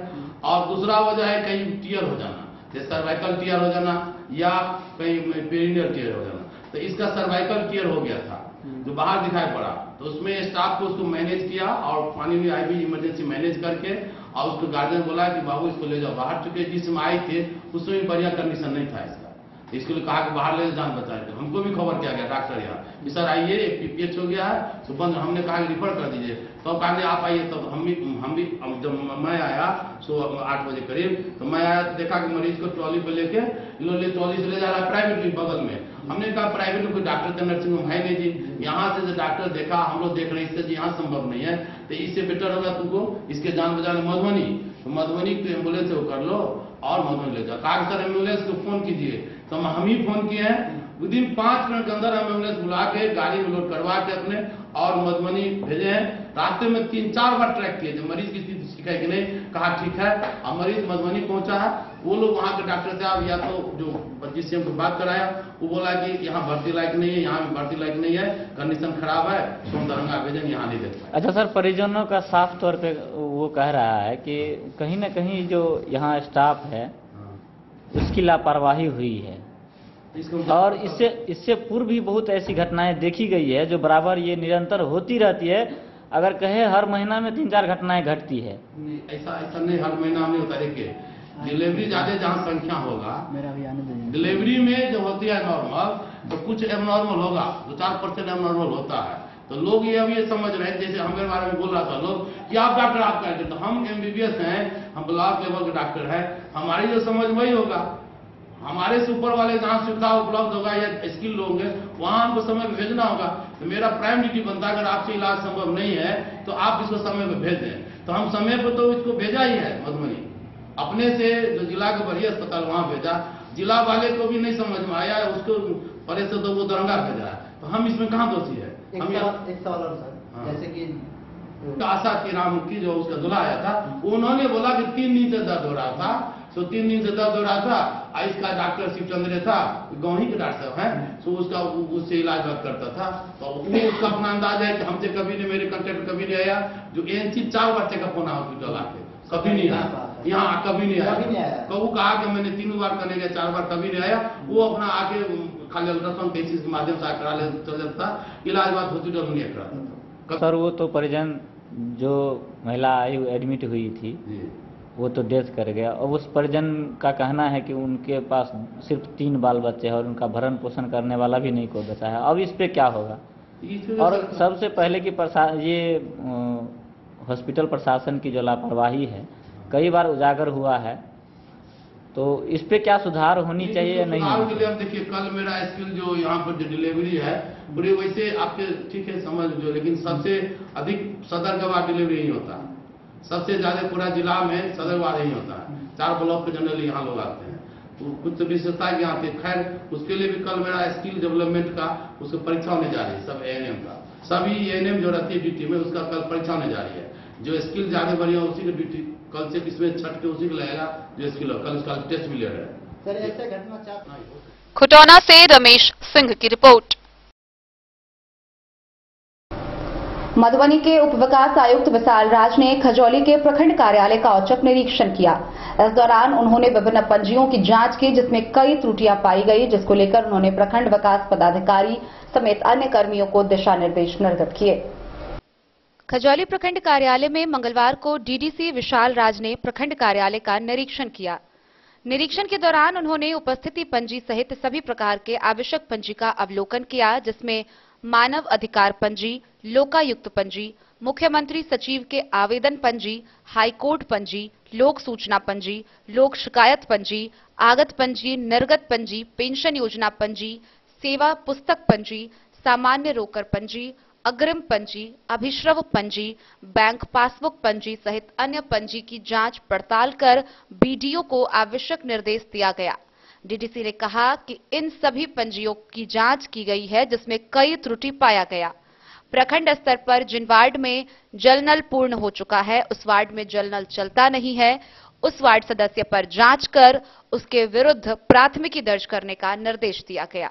और दूसरा वजह है कहीं टीयर हो जाना, जैसे सर्वाइकल टीयर हो जाना या कहीं पेरिनियल टीयर हो जाना। तो इसका सर्वाइकल टीयर हो गया था जो बाहर दिखाई पड़ा, तो उसमें स्टाफ को उसको मैनेज किया और पानी में आईवी इमरजेंसी मैनेज करके, और उसको गार्जियन बोला कि बाबू इसको ले जाओ बाहर। चुके जिस समय आए थे उसमें बढ़िया कंडीशन नहीं था इसका, इसके लिए कहा कि बाहर ले जान बचाए। थे हमको भी खबर किया गया डॉक्टर यहाँ कि सर आइए, एक पीपीएच हो गया है, तो बंद। हमने कहा कि रिफर कर दीजिए, तो कहा आप आइए। तब हम भी जब मैं आया 8 बजे करीब, तो मैं आया देखा कि मरीज को ट्रॉली पे लेके ट्रॉली से ले जा रहा है प्राइवेट बगल में। हमने कहा प्राइवेट में कोई डॉक्टर का नर्सिंग होम है नहीं जी, यहाँ से जो डॉक्टर देखा, हम लोग देख रहे हैं, इससे यहाँ संभव नहीं है, तो इससे बेटर होगा तुमको इसके जान बचाने मधुबनी, तो मधुबनी की एम्बुलेंस वो कर लो और मधुबनी ले जाओ। कहा सर एम्बुलेंस को फोन कीजिए, तो हम ही फोन किए हैं। विदिन 5 मिनट के अंदर हम एम्बुलेंस बुला के गाड़ी में लोड करवा के अपने और मधुबनी भेजे हैं। रास्ते में 3-4 बार ट्रैक किए, जो मरीज की स्थिति ठीक है कि नहीं, कहा ठीक है। और मरीज मधुबनी पहुंचा है, वो लोग वहाँ के डॉक्टर साहब या तो जो जिससे हमको बात कराया, वो बोला कि यहाँ भर्ती लायक नहीं है, यहाँ भी भर्ती लायक नहीं है, कंडीशन खराब है, तो दरभंगा भेजन, यहाँ नहीं देख पाए। अच्छा सर, परिजनों का साफ तौर पे वो कह रहा है कि कहीं ना कहीं जो यहाँ स्टाफ है उसकी लापरवाही हुई है, और इससे पूर्व भी बहुत ऐसी घटनाएं देखी गई है जो बराबर ये निरंतर होती रहती है। अगर कहे हर महीना में 3-4 घटनाएं घटती है। ऐसा नहीं, हर महीना नहीं होता। देखिए डिलीवरी ज्यादा जहाँ संख्या होगा, डिलीवरी में जो होती है नॉर्मल, तो कुछ एबनॉर्मल होगा, 2-4% एबनॉर्मल होता है। तो लोग ये अभी समझ रहे हैं, जैसे हमारे बारे में बोल रहा था लोग कि आप डॉक्टर आप कहेंगे, तो हम MBBS हैं, हम ब्लॉक लेवल के डॉक्टर हैं, हमारी जो समझ वही होगा। हमारे से ऊपर वाले जहाँ सुविधा उपलब्ध होगा या स्किल लोग हैं, वहाँ हमको समय पे भेजना होगा। तो मेरा प्राइम ड्यूटी बनता है, अगर आपसे इलाज संभव नहीं है तो आप इसको समय पे भेज दें। तो हम समय पे तो इसको भेजा ही है मधुबनी, अपने से जो जिला के बढ़िया अस्पताल वहाँ भेजा। जिला वाले को भी नहीं समझ में आया, उसको परे से तो वो दरभंगा भेजा है। तो हम इसमें कहाँ दोषी है? एक सवाल और सर, जैसे कि आशा की राम की जो उसका दूल्हा आया था, उन्होंने बोला कि 3 दिन से दर्द हो रहा था, तो 3 दिन से दर्द हो रहा था। इसका डॉक्टर शिवचंद्र था, गाँव ही के डॉक्टर साहब है, तो उसका उससे इलाज करता था। तो वो उसका अपना अंदाज है कि हमसे कभी नहीं, मेरे कंटेक्ट कभी नहीं आया। जो ANC 4 बार चेकअप होना हॉस्पिटल आके कभी नहीं आया, यहाँ कभी नहीं आया। कबू कहा कि मैंने 3 बार करने गया, 4 बार, कभी नहीं आया। वो अपना आके खाली अल्ट्रासाउंड टेस्ट के माध्यम से करा ले चल जाता, इलाज बाद हॉस्पिटल में नहीं कराता। सर वो तो परिजन जो महिला एडमिट हुई थी वो तो डेथ कर गया, और उस परिजन का कहना है कि उनके पास सिर्फ 3 बाल बच्चे हैं और उनका भरण पोषण करने वाला भी नहीं कोई बचा है। अब इस पे क्या होगा? और सबसे पहले कि ये हॉस्पिटल प्रशासन की जो लापरवाही है कई बार उजागर हुआ है, तो इस पे क्या सुधार होनी चाहिए या नहीं? सुधार के लिए हम देखिए, कल मेरा स्किल जो यहाँ पर जो डिलीवरी है पूरी वैसे आपके ठीक है समझ लो, लेकिन सबसे अधिक सदर गवाह डिलीवरी ही होता है। सबसे ज्यादा पूरा जिला में सदर वार ही होता है। 4 ब्लॉक के जनरली यहाँ लोग आते हैं, तो कुछ तो विशेषता यहाँ पे। खैर उसके लिए भी कल मेरा स्किल डेवलपमेंट का उसकी परीक्षा होने जा रही है, सब ANM का, सभी ANM जो रहती है ड्यूटी में उसका कल परीक्षा होने जा रही है। जो स्किल ज्यादा बढ़िया उसी की ड्यूटी कल से इसमें छठ के उसी को लगेगा जो स्किल कल उसका टेस्ट भी ले रहा है। सर ऐसे घटना खुटौना से रमेश सिंह की रिपोर्ट। मधुबनी के उप विकास आयुक्त विशाल राज ने खजौली के प्रखंड कार्यालय का औचक निरीक्षण किया। इस दौरान उन्होंने विभिन्न पंजियों की जांच की जिसमें कई त्रुटियां पाई गई, जिसको लेकर उन्होंने प्रखंड विकास पदाधिकारी समेत अन्य कर्मियों को दिशा निर्देश निर्गत किए। खजौली प्रखंड कार्यालय में मंगलवार को डीडीसी विशाल राज ने प्रखंड कार्यालय का निरीक्षण किया। निरीक्षण के दौरान उन्होंने उपस्थिति पंजी सहित सभी प्रकार के आवश्यक पंजी का अवलोकन किया, जिसमें मानव अधिकार पंजी, लोकायुक्त पंजी, मुख्यमंत्री सचिव के आवेदन पंजी, हाईकोर्ट पंजी, लोक सूचना पंजी, लोक शिकायत पंजी, आगत पंजी, निर्गत पंजी, पेंशन योजना पंजी, सेवा पुस्तक पंजी, सामान्य रोकर पंजी, अग्रिम पंजी, अभिश्रव पंजी, बैंक पासबुक पंजी सहित अन्य पंजी की जांच पड़ताल कर बीडीओ को आवश्यक निर्देश दिया गया। डीडीसी ने कहा कि इन सभी पंजियों की जांच की गई है जिसमें कई त्रुटि पाया गया। प्रखंड स्तर पर जिन वार्ड में जल नल पूर्ण हो चुका है उस वार्ड में जल नल चलता नहीं है, उस वार्ड सदस्य पर जांच कर उसके विरुद्ध प्राथमिकी दर्ज करने का निर्देश दिया गया।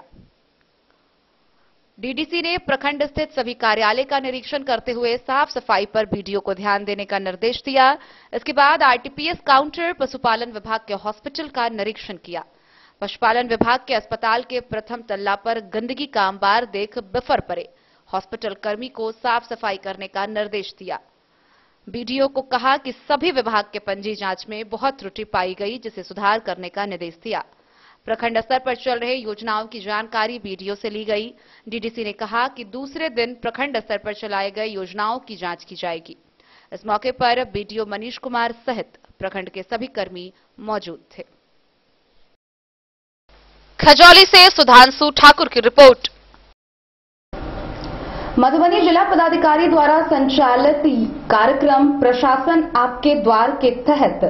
डीडीसी ने प्रखंड स्थित सभी कार्यालय का निरीक्षण करते हुए साफ सफाई पर बीडीओ को ध्यान देने का निर्देश दिया। इसके बाद आरटीपीएस काउंटर, पशुपालन विभाग के हॉस्पिटल का निरीक्षण किया। पशुपालन विभाग के अस्पताल के प्रथम तल्ला पर गंदगी का अंबार देख बिफर पड़े। हॉस्पिटल कर्मी को साफ सफाई करने का निर्देश दिया। बीडीओ को कहा कि सभी विभाग के पंजी जांच में बहुत त्रुटि पाई गई, जिसे सुधार करने का निर्देश दिया। प्रखंड स्तर पर चल रहे योजनाओं की जानकारी बीडीओ से ली गई। डीडीसी ने कहा कि दूसरे दिन प्रखंड स्तर पर चलाए गए योजनाओं की जांच की जाएगी। इस मौके पर बीडीओ मनीष कुमार सहित प्रखंड के सभी कर्मी मौजूद थे। खजौली से सुधांशु ठाकुर की रिपोर्ट। मधुबनी जिला पदाधिकारी द्वारा संचालित कार्यक्रम प्रशासन आपके द्वार के तहत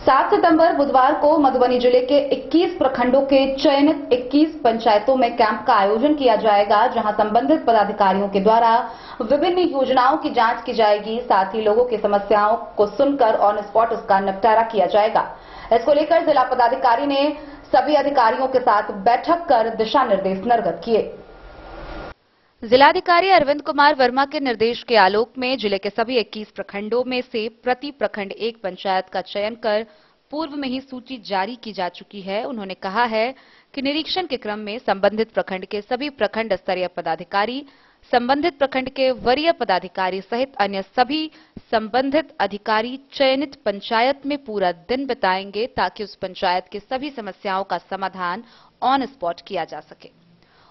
7 सितंबर बुधवार को मधुबनी जिले के 21 प्रखंडों के चयनित 21 पंचायतों में कैंप का आयोजन किया जाएगा, जहां संबंधित पदाधिकारियों के द्वारा विभिन्न योजनाओं की जांच की जाएगी। साथ ही लोगों की समस्याओं को सुनकर ऑन स्पॉट उसका निपटारा किया जाएगा। इसको लेकर जिला पदाधिकारी ने सभी अधिकारियों के साथ बैठक कर दिशा निर्देश निर्गत किए। जिलाधिकारी अरविंद कुमार वर्मा के निर्देश के आलोक में जिले के सभी 21 प्रखंडों में से प्रति प्रखंड एक पंचायत का चयन कर पूर्व में ही सूची जारी की जा चुकी है। उन्होंने कहा है कि निरीक्षण के क्रम में संबंधित प्रखंड के सभी प्रखंड स्तरीय पदाधिकारी, संबंधित प्रखंड के वरीय पदाधिकारी सहित अन्य सभी संबंधित अधिकारी चयनित पंचायत में पूरा दिन बिताएंगे, ताकि उस पंचायत की सभी समस्याओं का समाधान ऑन स्पॉट किया जा सके।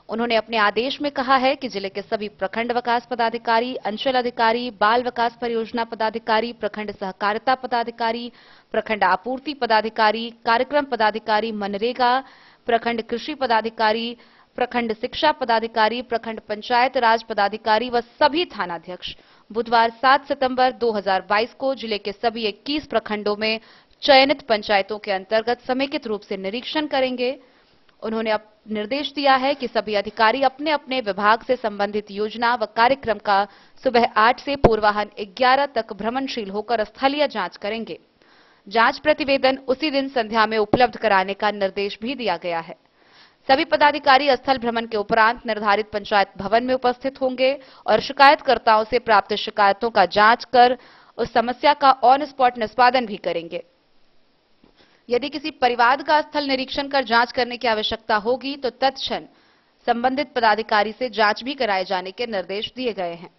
उन्होंने अपने आदेश में कहा है कि जिले के सभी प्रखंड विकास पदाधिकारी, अंचल अधिकारी, बाल विकास परियोजना पदाधिकारी, प्रखंड सहकारिता पदाधिकारी, प्रखंड आपूर्ति पदाधिकारी, कार्यक्रम पदाधिकारी, मनरेगा, प्रखंड कृषि पदाधिकारी, प्रखंड शिक्षा पदाधिकारी, प्रखंड पंचायत राज पदाधिकारी व सभी थानाध्यक्ष बुधवार 7 सितंबर 2022 को जिले के सभी 21 प्रखंडों में चयनित पंचायतों के अंतर्गत समेकित रूप से निरीक्षण करेंगे। उन्होंने निर्देश दिया है कि सभी अधिकारी अपने अपने विभाग से संबंधित योजना व कार्यक्रम का सुबह 8 से पूर्वाह्न 11 तक भ्रमणशील होकर स्थलीय जांच करेंगे। जांच प्रतिवेदन उसी दिन संध्या में उपलब्ध कराने का निर्देश भी दिया गया है। सभी पदाधिकारी स्थल भ्रमण के उपरांत निर्धारित पंचायत भवन में उपस्थित होंगे और शिकायतकर्ताओं से प्राप्त शिकायतों का जांच कर उस समस्या का ऑन स्पॉट निष्पादन भी करेंगे। यदि किसी परिवाद का स्थल निरीक्षण कर जांच करने की आवश्यकता होगी तो तत्क्षण संबंधित पदाधिकारी से जांच भी कराए जाने के निर्देश दिए गए हैं।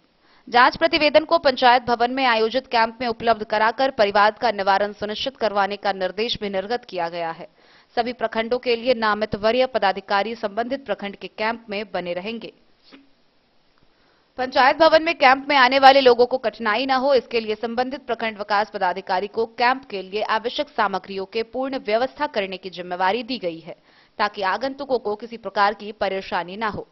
जांच प्रतिवेदन को पंचायत भवन में आयोजित कैंप में उपलब्ध कराकर परिवाद का निवारण सुनिश्चित करवाने का निर्देश भी निर्गत किया गया है। सभी प्रखंडों के लिए नामित वरीय पदाधिकारी संबंधित प्रखंड के कैंप में बने रहेंगे। पंचायत भवन में कैंप में आने वाले लोगों को कठिनाई न हो, इसके लिए संबंधित प्रखंड विकास पदाधिकारी को कैंप के लिए आवश्यक सामग्रियों के पूर्ण व्यवस्था करने की जिम्मेवारी दी गई है, ताकि आगंतुकों को किसी प्रकार की परेशानी न हो।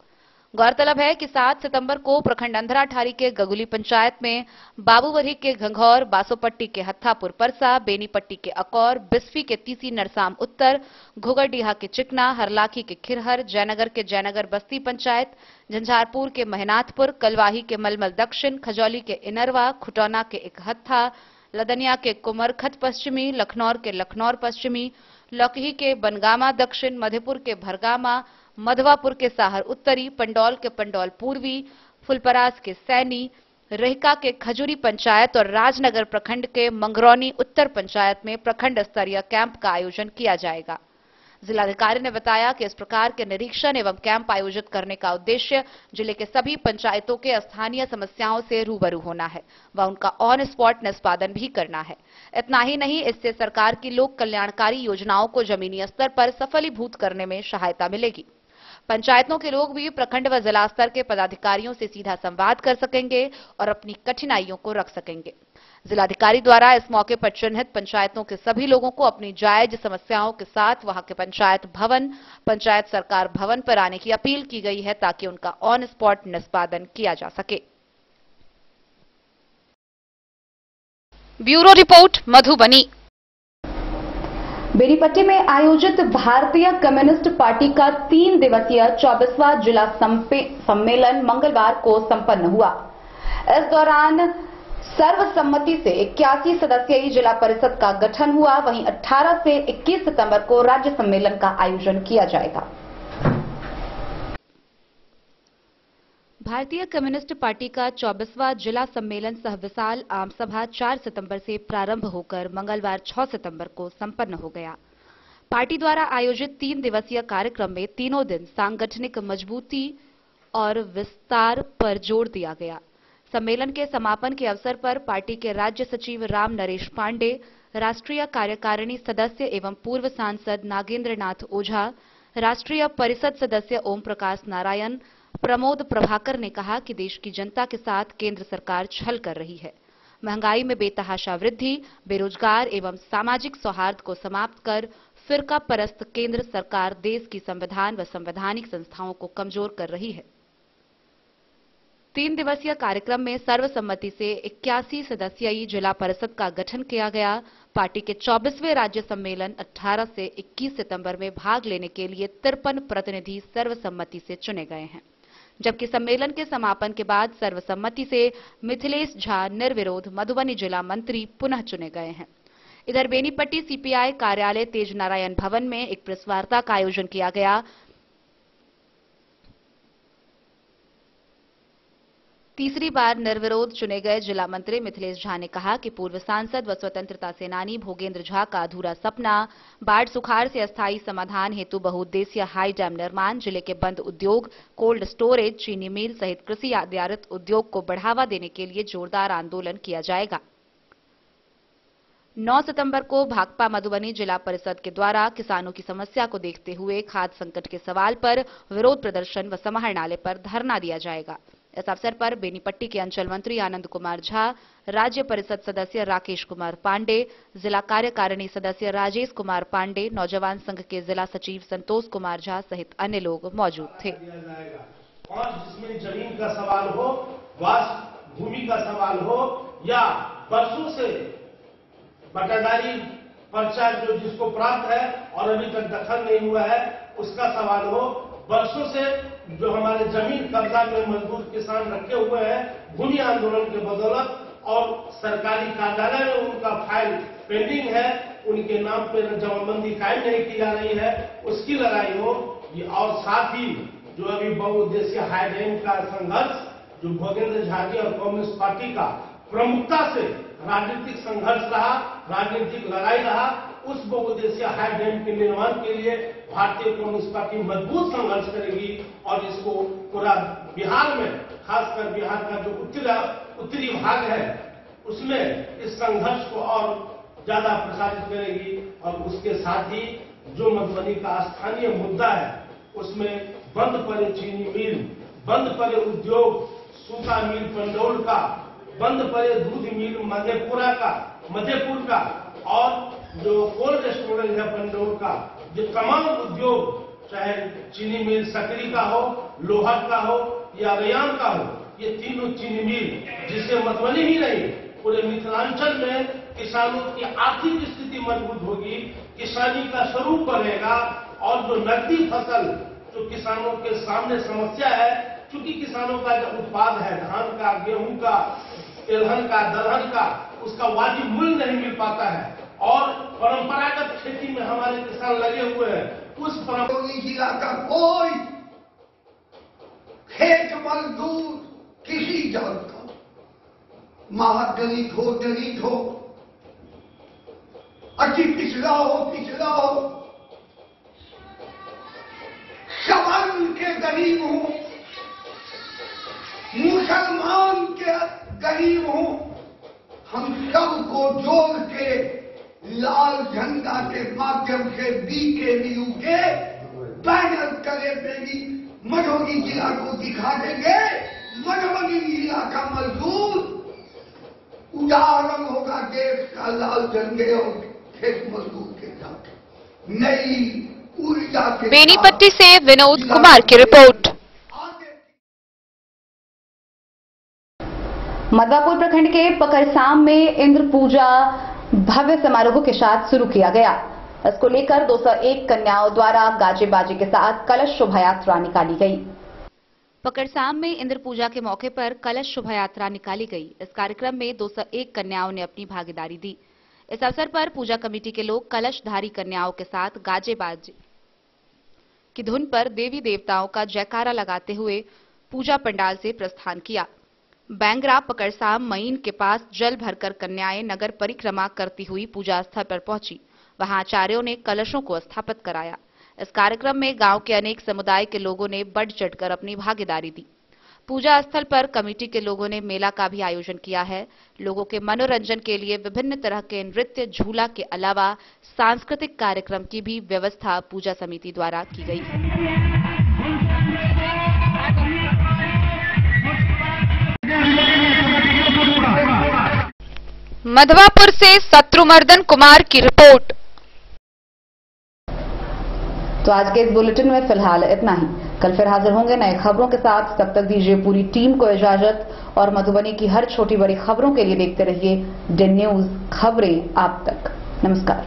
गौरतलब है कि 7 सितंबर को प्रखंड अंधराठारी के गगुली पंचायत में बाबूवरी के घंघौर, बासोपट्टी के हत्थापुर परसा, बेनीपट्टी के अकौर, बिस्फी के तीसी नरसाम उत्तर, घुगरडीहा के चिकना, हरलाखी के खिरहर, जयनगर के जयनगर बस्ती पंचायत, झंझारपुर के महनाथपुर, कलवाही के मलमल दक्षिण, खजौली के इनरवा, खुटौना के इकहत्था, लदनिया के कुमरखत पश्चिमी, लखनौर के लखनौर पश्चिमी, लौकही के बनगामा दक्षिण, मधेपुर के भरगामा, मधवापुर के साहर उत्तरी, पंडौल के पंडौल पूर्वी, फुलपरास के सैनी, रेहका के खजूरी पंचायत और राजनगर प्रखंड के मंगरौनी उत्तर पंचायत में प्रखंड स्तरीय कैंप का आयोजन किया जाएगा। जिलाधिकारी ने बताया कि इस प्रकार के निरीक्षण एवं कैंप आयोजित करने का उद्देश्य जिले के सभी पंचायतों के स्थानीय समस्याओं से रूबरू होना है व उनका ऑन स्पॉट निष्पादन भी करना है। इतना ही नहीं, इससे सरकार की लोक कल्याणकारी योजनाओं को जमीनी स्तर पर सफलीभूत करने में सहायता मिलेगी। पंचायतों के लोग भी प्रखंड व जिला स्तर के पदाधिकारियों से सीधा संवाद कर सकेंगे और अपनी कठिनाइयों को रख सकेंगे। जिलाधिकारी द्वारा इस मौके पर चिन्हित पंचायतों के सभी लोगों को अपनी जायज समस्याओं के साथ वहां के पंचायत भवन, पंचायत सरकार भवन पर आने की अपील की गई है, ताकि उनका ऑन स्पॉट निष्पादन किया जा सके। Bureau report, Madhubani. बेनीपट्टी में आयोजित भारतीय कम्युनिस्ट पार्टी का 3 दिवसीय 24वां जिला सम्मेलन मंगलवार को संपन्न हुआ। इस दौरान सर्वसम्मति से 81 सदस्यीय जिला परिषद का गठन हुआ। वहीं 18 से 21 सितंबर को राज्य सम्मेलन का आयोजन किया जाएगा। भारतीय कम्युनिस्ट पार्टी का 24वां जिला सम्मेलन सह विशाल आम सभा 4 सितंबर से प्रारंभ होकर मंगलवार 6 सितंबर को संपन्न हो गया। पार्टी द्वारा आयोजित 3 दिवसीय कार्यक्रम में तीनों दिन सांगठनिक मजबूती और विस्तार पर जोर दिया गया। सम्मेलन के समापन के अवसर पर पार्टी के राज्य सचिव राम नरेश पांडे, राष्ट्रीय कार्यकारिणी सदस्य एवं पूर्व सांसद नागेंद्र नाथ ओझा, राष्ट्रीय परिषद सदस्य ओम प्रकाश नारायण, प्रमोद प्रभाकर ने कहा कि देश की जनता के साथ केंद्र सरकार छल कर रही है। महंगाई में बेतहाशा वृद्धि, बेरोजगार एवं सामाजिक सौहार्द को समाप्त कर फिरका परस्त केंद्र सरकार देश की संविधान व संवैधानिक संस्थाओं को कमजोर कर रही है। 3 दिवसीय कार्यक्रम में सर्वसम्मति से 81 सदस्यीय जिला परिषद का गठन किया गया। पार्टी के 24वें राज्य सम्मेलन 18 से 21 सितंबर में भाग लेने के लिए 53 प्रतिनिधि सर्वसम्मति से चुने गए हैं, जबकि सम्मेलन के समापन के बाद सर्वसम्मति से मिथिलेश झा निर्विरोध मधुबनी जिला मंत्री पुनः चुने गए हैं। इधर बेनीपट्टी सीपीआई कार्यालय तेज नारायण भवन में एक प्रेस वार्ता का आयोजन किया गया। तीसरी बार निर्विरोध चुने गए जिला मंत्री मिथिलेश झा ने कहा कि पूर्व सांसद व स्वतंत्रता सेनानी भोगेंद्र झा का अधूरा सपना बाढ़ सुखाड़ से अस्थायी समाधान हेतु बहुउद्देशीय हाई डैम निर्माण, जिले के बंद उद्योग, कोल्ड स्टोरेज, चीनी मिल सहित कृषि आधारित उद्योग को बढ़ावा देने के लिए जोरदार आंदोलन किया जाएगा। 9 सितंबर को भाकपा मधुबनी जिला परिषद के द्वारा किसानों की समस्या को देखते हुए खाद्य संकट के सवाल पर विरोध प्रदर्शन व समाहर नाले पर धरना दिया जाएगा। इस अवसर पर बेनीपट्टी के अंचल मंत्री आनंद कुमार झा, राज्य परिषद सदस्य राकेश कुमार पांडे, जिला कार्यकारिणी सदस्य राजेश कुमार पांडे, नौजवान संघ के जिला सचिव संतोष कुमार झा सहित अन्य लोग मौजूद थे। और जिसमें जमीन का सवाल हो, वास भूमि का सवाल हो, या वर्षों से बटादारी पर्चा जो जिसको प्राप्त है और अभी तक दखल नहीं हुआ है उसका सवाल हो, वर्षों से जो हमारे जमीन कब्जा में मजदूर किसान रखे हुए हैं भूमि आंदोलन के बदौलत और सरकारी कार्यालय में उनका फाइल पेंडिंग है, उनके नाम पर जमाबंदी कायम नहीं की जा रही है, उसकी लड़ाई हो। और साथ ही जो अभी बहुउद्देशीय हाई डैम का संघर्ष जो भोगेंद्र झा जी और कांग्रेस पार्टी का प्रमुखता से राजनीतिक संघर्ष रहा, राजनीतिक लड़ाई रहा। उस बहुउद्देशीय हाई डैम के निर्माण के लिए भारतीय कम्युनिस्ट पार्टी मजबूत संघर्ष करेगी और इसको पूरा बिहार में, खासकर बिहार का जो उत्तरी भाग है उसमें इस संघर्ष को और ज्यादा प्रसारित करेगी। और उसके साथ ही जो मधुबनी का स्थानीय मुद्दा है उसमें बंद पड़े चीनी मिल, बंद पड़े उद्योग, सूखा मिल पंडौल का, बंद पड़े दूध मिल मधेपुर का और जो कोल्ड स्टोरेज है पंडौल का, जो तमाम उद्योग चाहे चीनी मिल सकरी का हो, लोहट का हो या रयान का हो, ये तीनों चीनी मिल जिससे मधुबनी ही नहीं पूरे मिथिलांचल में किसानों की आर्थिक स्थिति मजबूत होगी, किसानी का स्वरूप बढ़ेगा और जो नकदी फसल जो किसानों के सामने समस्या है, क्योंकि किसानों का जो उत्पाद है धान का, गेहूं का, तिलहन का, दलहन का, उसका वाजिब मूल्य नहीं मिल पाता है और परंपरागत खेती में हमारे किसान लगे हुए हैं। उस परंपरा जिला का कोई खेत मजदूर किसी जात का, महादलित हो, अति पिछड़ा हो, सवर्ण के गरीब हो, मुसलमान के गरीब हो, हम सबको जोड़ के लाल झंडा के माध्यम से BKNU के बैनर करे देगी, मधुबनी जिला को दिखा देंगे। मधुबनी जिला का मजदूर उदाहरण होगा देश का लाल झंडे और खेत मजदूर के साथ नई ऊर्जा के। बेनीपट्टी से विनोद कुमार की रिपोर्ट। मधवापुर प्रखंड के पकड़साम में इंद्र पूजा भव्य समारोह के साथ शुरू किया गया। इसको लेकर 201 कन्याओं द्वारा गाजे बाजे के साथ कलश शोभा यात्रा निकाली गई। पकड़साम में इंद्र पूजा के मौके पर कलश शोभा यात्रा निकाली गई। इस कार्यक्रम में 201 कन्याओं ने अपनी भागीदारी दी। इस अवसर पर पूजा कमेटी के लोग कलशधारी कन्याओं के साथ गाजे बाजे की धुन पर देवी देवताओं का जयकारा लगाते हुए पूजा पंडाल से प्रस्थान किया। बैंगरा पकड़साम मईन के पास जल भरकर कन्याएं नगर परिक्रमा करती हुई पूजा स्थल पर पहुंची। वहां आचार्यों ने कलशों को स्थापित कराया। इस कार्यक्रम में गांव के अनेक समुदाय के लोगों ने बढ़ चढ़कर अपनी भागीदारी दी। पूजा स्थल पर कमेटी के लोगों ने मेला का भी आयोजन किया है। लोगों के मनोरंजन के लिए विभिन्न तरह के नृत्य, झूला के अलावा सांस्कृतिक कार्यक्रम की भी व्यवस्था पूजा समिति द्वारा की गई है। मधवापुर से शत्रुमर्दन कुमार की रिपोर्ट। तो आज के इस बुलेटिन में फिलहाल इतना ही। कल फिर हाजिर होंगे नए खबरों के साथ। तब तक दीजिए पूरी टीम को इजाजत और मधुबनी की हर छोटी बड़ी खबरों के लिए देखते रहिए DN न्यूज, खबरें आप तक। नमस्कार।